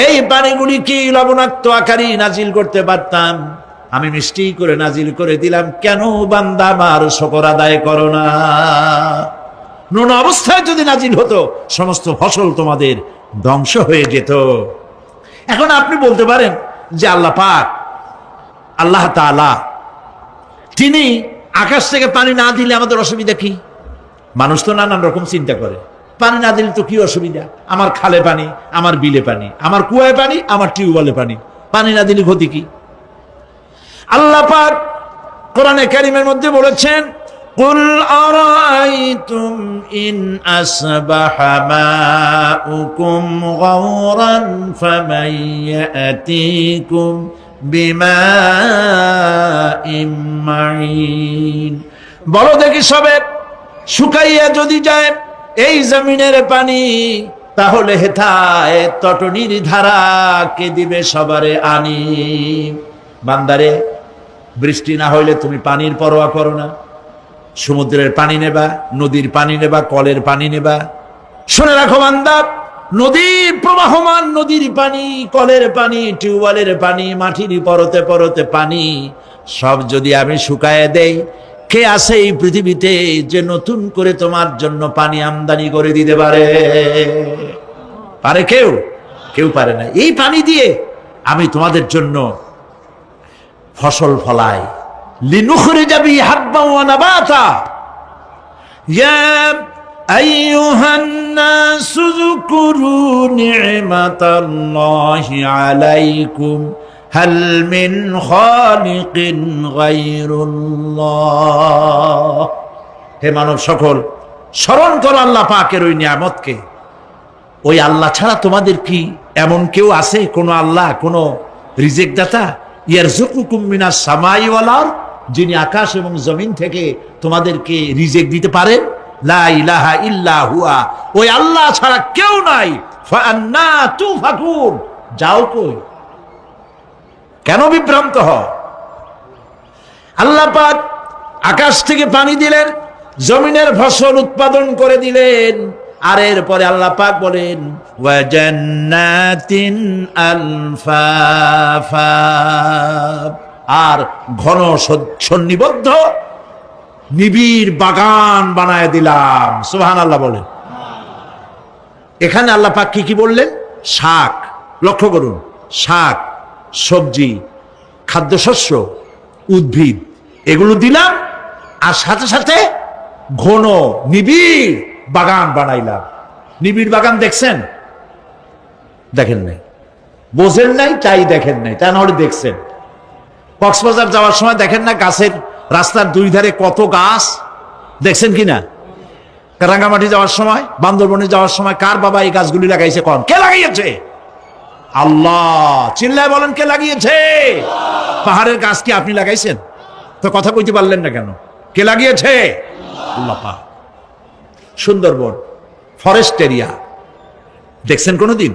এই পানিগুলিকে লবণাক্ত আকারে নাজিল করতে পারতাম, আমি মিষ্টি করে নাজিল করে দিলাম। কেন বান্দা আমার শুকর আদায় করো না? নুন অবস্থায় যদি নাজিল হতো সমস্ত ফসল তোমাদের ধ্বংস হয়ে যেত। এখন আপনি বলতে পারেন যে আল্লাহ পাক, আল্লাহ তাআলা তিনি আকাশ থেকে পানি না দিলে আমাদের অসুবিধা কি? মানুষ তো নানান রকম চিন্তা করে, পানি না দিলে তো কি অসুবিধা, আমার খালে পানি, আমার বিলে পানি, আমার কুয়ায় পানি, আমার টিউবওয়েলে পানি, পানি না দিলে ক্ষতি কি? আল্লাহ পাক কোরআনে কারীমের মধ্যে বলেছেন, কুল আরাআইতুম ইন আসবাহা মাউকুম গাওরান ফামান ইয়াতিকুম বিমাইন মাইন। বলো দেখি সবে, শুকাইয়া যদি যায় এই জমিনের পানি, তাহলে হেথায় তটনির ধারা কে দিবে সবারে আনি। বান্দারে, বৃষ্টি না হইলে তুমি পানির পরোয়া করো না, সমুদ্রের পানি নেবা, নদীর পানি নেবা, কলের পানি নেবা। শুনে রাখো বান্দা, নদীর প্রবাহমান নদীর পানি, কলের পানি, টিউবওয়েলের পানি, মাটির পরতে পরতে পানি সব যদি আমি শুকায় দেই, কে আছে এই পৃথিবীতে যে নতুন করে তোমার জন্য পানি আমদানি করে দিতে পারে? পারে কেউ? কেউ পারে না। এই পানি দিয়ে আমি তোমাদের জন্য ফসল ফলাই। লিনুখরিজা বিহি হাব্বান ওয়া নাবাতা। ইয়া আইয়ুহান নাসু যকুরু নি'মাতাল্লাহি আলাইকুম হাল মিন খালিকিন গায়রুল্লাহ। হে মানব সকল, স্মরণ করো আল্লাহ পাকের ওই নিয়ামতকে। ওই আল্লাহ ছাড়া তোমাদের কি এমন কেউ আছে? কোন আল্লাহ, কোন রিজিক দাতা? ইয়ারযুকুকুম মিনাস সামাই ওয়াল আরদ, যিনি আকাশ এবং জমিন থেকে তোমাদেরকে রিজিক দিতে পারেন। লা ইলাহা ইল্লা হুয়া, ওই আল্লাহ ছাড়া কেউ নাই। ফাআন্না তুফাকুন, যাও কই? কেন বিভ্রান্ত হও? আল্লাহ পাক আকাশ থেকে পানি দিলেন, জমিনের ফসল উৎপাদন করে দিলেন, আর এরপরে আল্লাহ পাক বলেন ওয়া জান্নাতিন আলফাফা, আর ঘন সন্নিবদ্ধ নিবিড় বাগান বানায় দিলাম। সুবহানাল্লাহ বলেন। এখানে আল্লাহ পাক কি কি বললেন? শাক, লক্ষ্য করুন, শাক, সবজি, খাদ্যশস্য, উদ্ভিদ, এগুলো দিলাম, আর সাথে সাথে ঘন নিবিড় বাগান বানাইলাম। নিবিড় বাগান দেখছেন? দেখেন নাই, বোঝেন নাই, তাই দেখেন নাই, তা নাহলে দেখছেন। কক্সবাজার যাওয়ার সময় দেখেন না, গাছের রাস্তার দুই ধারে কত গাছ, দেখছেন কিনা? রাঙ্গামাটি যাওয়ার সময়, বান্দরবনে যাওয়ার সময় কার বাবা এই গাছগুলি লাগাইছে? কোন? কে লাগিয়েছে? আল্লাহ। চিল্লায় বলেন, কে লাগিয়েছে? পাহাড়ের গাছ কি আপনি লাগাইছেন? তো কথা কইতে পারলেন না কেন? কে লাগিয়েছে? আল্লাহ পাক। সুন্দরবন ফরেস্ট এরিয়া দেখছেন কোনদিন?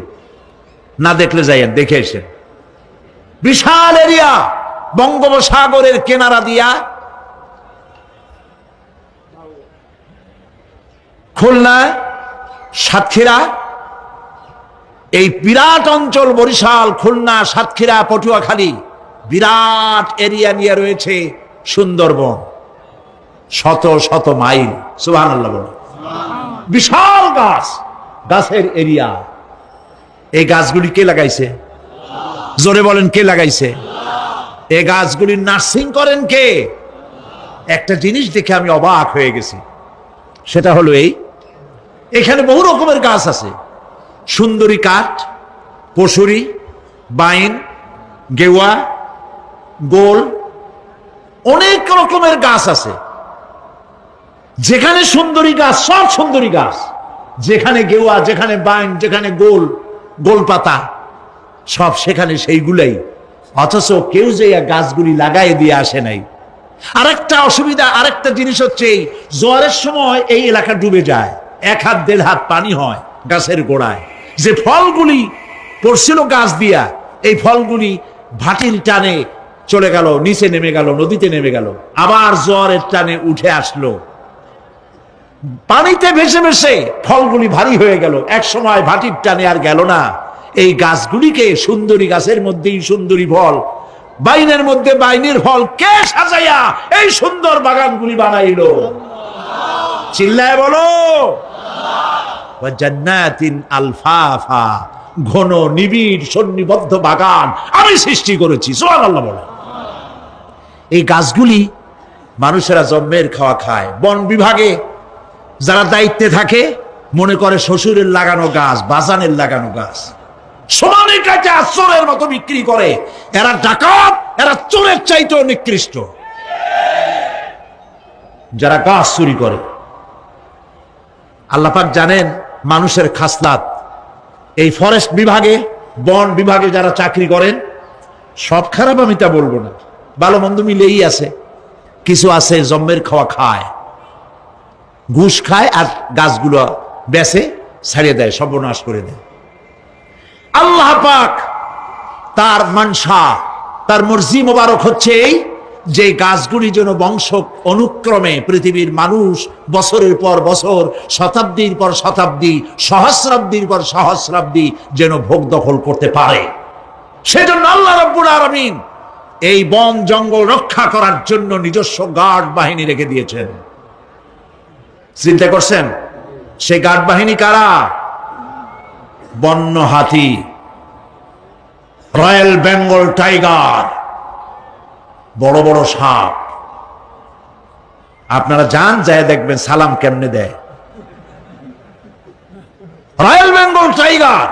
না দেখলে যাইয়েন, দেখে এসেন। বিশাল এরিয়া, বঙ্গোপসাগরের কিনারা দিয়া খুলনা, সাতক্ষীরা, এই বিরাট অঞ্চল, বরিশাল, খুলনা, সাতক্ষীরা, পটুয়াখালী, বিরাট এরিয়া নিয়ে রয়েছে সুন্দরবন। শত শত মাইল। সুবহানাল্লাহ বলে। বিশাল গাছ, গাছের এরিয়া। এই গাছগুলি কে লাগাইছে? জোরে বলেন, কে লাগাইছে? এই গাছগুলির নার্সিং করেন কে? একটা জিনিস দেখে আমি অবাক হয়ে গেছি, সেটা হলো এখানে বহু রকমের গাছ আছে। সুন্দরী কাঠ, পশুরি, বাইন, গেওয়া, গোল, অনেক রকমের গাছ আছে। যেখানে সুন্দরী গাছ, সব সুন্দরী গাছ। যেখানে গেওয়া, যেখানে বাইন, যেখানে গোল, গোল পাতা, সব সেখানে সেইগুলাই। অথচ কেউ যে গাছগুলি লাগাই দিয়ে আসে নাই। আরেকটা অসুবিধা, আরেকটা জিনিস হচ্ছে, জোয়ারের সময় এই এলাকা ডুবে যায়, 1 হাত 1.5 হাত পানি হয় গাছের গোড়ায়। যে ফলগুলি পড়ছিল গাছ দিয়া, এই ফলগুলি ভাটির টানে চলে গেল, নিচে নেমে গেল, নদীতে নেমে গেল, আবার জোয়ারের টানে উঠে আসলো, পানিতে ভেসে ভেসে ফলগুলি ভারী হয়ে গেল। এক সময় ভাটির টানে আর গেল না। এই গাছগুলিকে, সুন্দরী গাছের মধ্যেই সুন্দরী ফল, বাইনের মধ্যে বাইনের ফল, কে সাজাইয়া এই সুন্দর বাগানগুলি বানাইলো? চিল্লায় বলো। ওয়া জান্নাতিন আলফাফা, ঘন নিবিড় সন্নিবদ্ধ বাগান আমি সৃষ্টি করেছি। সুবহানাল্লাহ বলো। এই গাছগুলি মানুষেরা জন্মের খাওয়া খায়। বন বিভাগে যারা দায়িত্বে থাকে মনে করে শ্বশুরের লাগানো গাছ, বাজানের লাগানো গাছ, সমানে কাছে চোরের মতো বিক্রি করে। এরা ডাকাত, এরা চোরের চাইতেও নিকৃষ্ট যারা গাছ চুরি করে। আল্লাহ পাক জানেন মানুষের খাসলাত। এই ফরেস্ট বিভাগে, বন বিভাগে যারা চাকরি করেন, সব খারাপ আমি তা বলবো না, ভালো মন্দ মিলেই আছে। কিছু আছে জন্মের খাওয়া খায়, ঘুষ খায় আর গাছগুলো বেচে ছাড়িয়ে দেয়, সর্বনাশ করে দেয়। আল্লাহ পাক তার মানসা, তার মর্জি মোবারক হচ্ছে এই যে গাছগুলি যেন বংশ অনুক্রমে পৃথিবীর মানুষ বছরের পর বছর, শতাব্দীর পর শতাব্দী, সহস্রাব্দীর পর সহস্রাব্দী যেন ভোগ দখল করতে পারে। সেজন্য আল্লাহ রাব্বুল আলামিন এই বন জঙ্গল রক্ষা করার জন্য নিজস্ব গার্ড বাহিনী রেখে দিয়েছেন। চিন্তা করছেন সেই গার্ড বাহিনী কারা? বন্য হাতি, রয়্যাল বেঙ্গল টাইগার, বড় বড় সাপ। আপনারা যান, যায় দেখবেন সালাম কেমনে দেয়। রয়্যাল বেঙ্গল টাইগার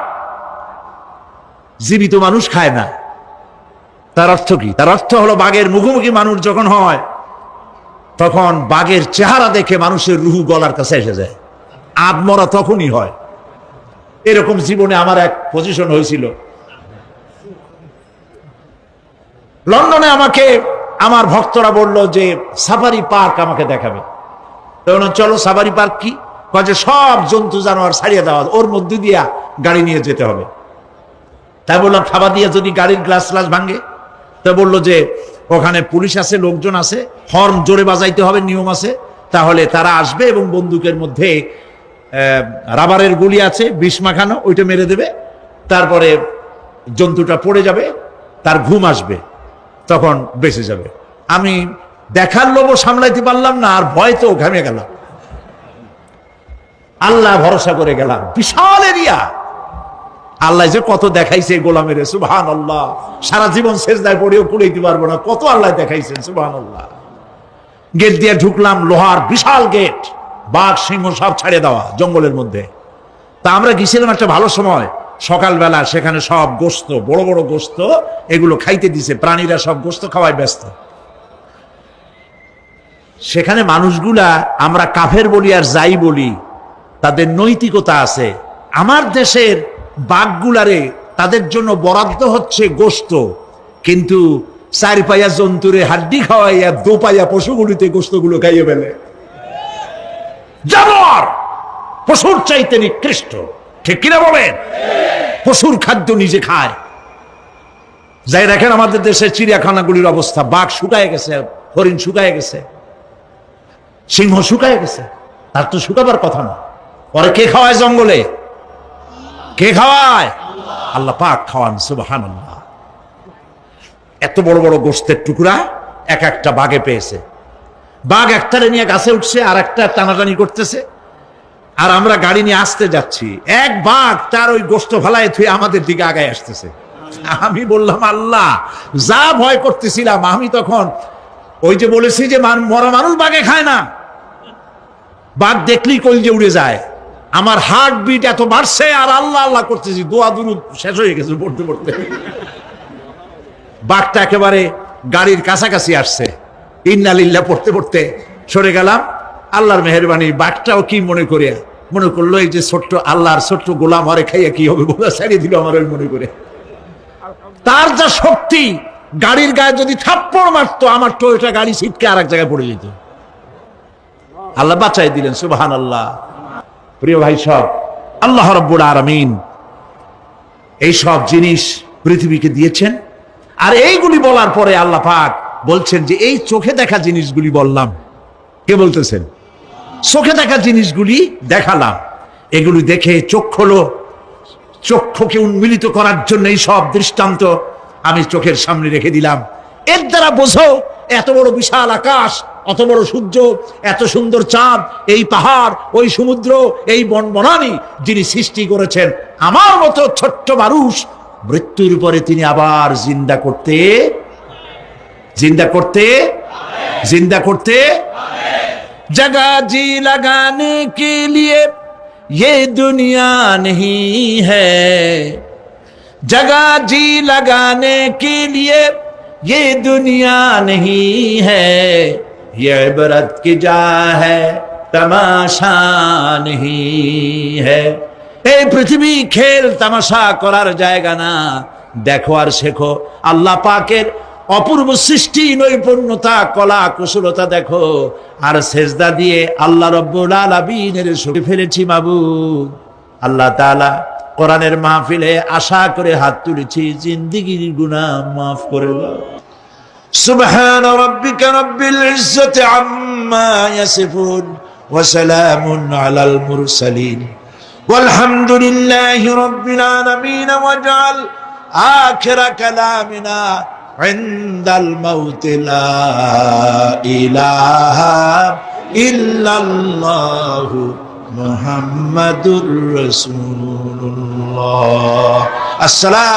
জীবিত মানুষ খায় না। তার অর্থ কি? তার অর্থ হলো বাঘের মুখোমুখি মানুষ যখন হয় তখন বাঘের চেহারা দেখে মানুষের রুহু গলার কাছে এসে যায়। আদমরা তখনই হয়। এরকম জীবনে আমার এক পজিশন হয়েছিল। লন্ডনে আমাকে আমার ভক্তরা বলল যে সাফারি পার্ক আমাকে দেখাবে। তখন চলো সাফারি পার্ক কি? যে সব জন্তু জানোয়ার ছাড়িয়ে দেওয়া, ওর মধ্যে দিয়া গাড়ি নিয়ে যেতে হবে। তাই বললাম খাবার দিয়ে যদি গাড়ির গ্লাস গ্লাস ভাঙে? তা বললো যে ওখানে পুলিশ আছে, লোকজন আছে, হর্ন জোরে বাজাইতে হবে, নিয়ম আছে, তাহলে তারা আসবে এবং বন্দুকের মধ্যে রাবারের গুলি আছে, বিষ মাখানো, ওইটা মেরে দেবে। তারপরে জন্তুটা পড়ে যাবে, তার ঘুম আসবে, তখন বেঁচে যাবে। আমি দেখার লোভও সামলাইতে পারলাম না, আর ভয় তো ঘামে গেলাম। আল্লাহ ভরসা করে গেলাম। বিশাল এরিয়া, আল্লাহ যে কত দেখাইছে গোলামের, সুবহানাল্লাহ। সারা জীবন সেজদায় পড়েও কুড়াইতে পারবো না, কত আল্লাহ দেখাইছেন, সুবহানাল্লাহ। গেট দিয়ে ঢুকলাম, লোহার বিশাল গেট, বাঘ সিংহ সব ছাড়ে দেওয়া জঙ্গলের মধ্যে। তা আমরা গেছিলাম একটা ভালো সময়, সকালবেলা। সেখানে সব গোস্ত, বড় বড় গোস্ত, এগুলো খাইতে দিছে। প্রাণীরা সব গোস্ত খাওয়ায় ব্যস্ত। সেখানে মানুষগুলা, আমরা কাফের বলি আর যাই বলি, তাদের নৈতিকতা আছে। আমার দেশের বাঘগুলারে তাদের জন্য বরাদ্দ হচ্ছে গোস্ত, কিন্তু চার পায়া জন্তুরে হাড্ডি খাওয়াইয়া দো পায়া পশুগুলিতে গোস্তগুলো খাইয়ে ফেলে। জানোয়ার পশুর চাইতে নিকৃষ্ট, ঠিক কিনা বলেন? পশুর খাদ্য নিজে খায়। যাই দেখেন আমাদের দেশের চিড়িয়াখানাগুলির অবস্থা, বাঘ শুকায় গেছে, হরিণ শুকায় গেছে, সিংহ শুকায় গেছে। তার তো শুকাবার কথা না। পরে কে খাওয়ায় জঙ্গলে? কে খাওয়ায়? আল্লাহ পাক খাওয়ান, সুবহানাল্লাহ। এত বড় বড় গোস্তের টুকরা এক একটা বাঘে পেয়েছে। বাঘ একটারে নিয়ে গাছে উঠছে, আর একটা টানাটানি করতেছে, আর আমরা গাড়ি নিয়ে আসতে যাচ্ছি। এক বাঘ তার ওই গোস্ত ফালায় থুয়ে আমাদের দিকে আগায় আসতেছে। আমি বললাম আল্লাহ, যা ভয় করতেছিলাম আমি তখন, ওই যে বলেছি যে মরা মানুষ বাঘে খায় না, বাঘ দেখলেই কলজে উড়ে যায়। আমার হার্ট বিট এত বাড়ছে, আর আল্লাহ আল্লাহ করতেছি, দোয়া দুরুদ শেষ হয়ে গেছে পড়তে পড়তে। বাঘটা একেবারে গাড়ির কাছাকাছি আসছে, ইন্না লিল্লাহ পড়তে পড়তে সরে গেলাম। আল্লাহর মেহেরবানি, বাঘটাও কি মনে করলো এই যে ছোট্ট আল্লাহর ছোট্ট গোলাম, হরে খাইয়া কি হবে, বোঝা ছাড়িয়ে দিল আমার ওই মনে করে। তার যা শক্তি, গাড়ির গায়ে যদি থাপ্পড় মারতো, আমার টয়োটা গাড়ি ছিটকে আর এক জায়গায় পড়ে যেত। আল্লাহ বাঁচাই দিলেন, সুবহানাল্লাহ। প্রিয় ভাই সব, আল্লাহ রাব্বুল আলামিন এই সব জিনিস পৃথিবীকে দিয়েছেন। আর এইগুলি বলার পরে আল্লাহ পাক বলছেন যে এই চোখে দেখা জিনিসগুলি বললাম। কে বলতেছেন? চোখে দেখা জিনিসগুলি দেখালাম। এগুলি দেখে চোখ হলো, চক্ষুকে উন্মিলিত করার জন্য এই সব দৃষ্টান্ত আমি চোখের সামনে রেখে দিলাম। এর দ্বারা বোঝো এত বড় বিশাল আকাশ, অত বড় সূর্য, এত সুন্দর চাঁদ, এই পাহাড়, ওই সমুদ্র, এই বনবনানি যিনি সৃষ্টি করেছেন, আমার মতো ছোট্ট মানুষ মৃত্যুর পরে তিনি আবার জিন্দা করতে जगह जी लगाने के लिए ये दुनिया नहीं है, जगह जी लगाने के लिए ये दुनिया नहीं है, ये इबरत की जा है तमाशा नहीं है। এই পৃথিবী খেল তামাশা করার জায়গা না, দেখো আর শেখো আল্লাহ পাকের অপূর্ব সৃষ্টি, নৈপুণ্যতা, কলা কুশলতা দেখো, আর সেজদা দিয়ে আল্লাহ রব্বুল আলামিনের শুকর ফেলেছি মাবুদ। আল্লাহ তাআলা কোরআনের মাহফিলে আশা করে হাত তুলেছি, জিন্দেগির গুনাহ মাফ করে দাও। সুবহান রাব্বিকা রাব্বিল ইজ্জাতি আম্মা ইয়াসিফুন ওয়া সালামুন আলাল মুরসালিন ওয়ালহামদুলিল্লাহি রাব্বিল আলামিন ওয়াজআল আখিরা কালামিনা عند الموت لا إله إلا الله محمد رسول الله। السلام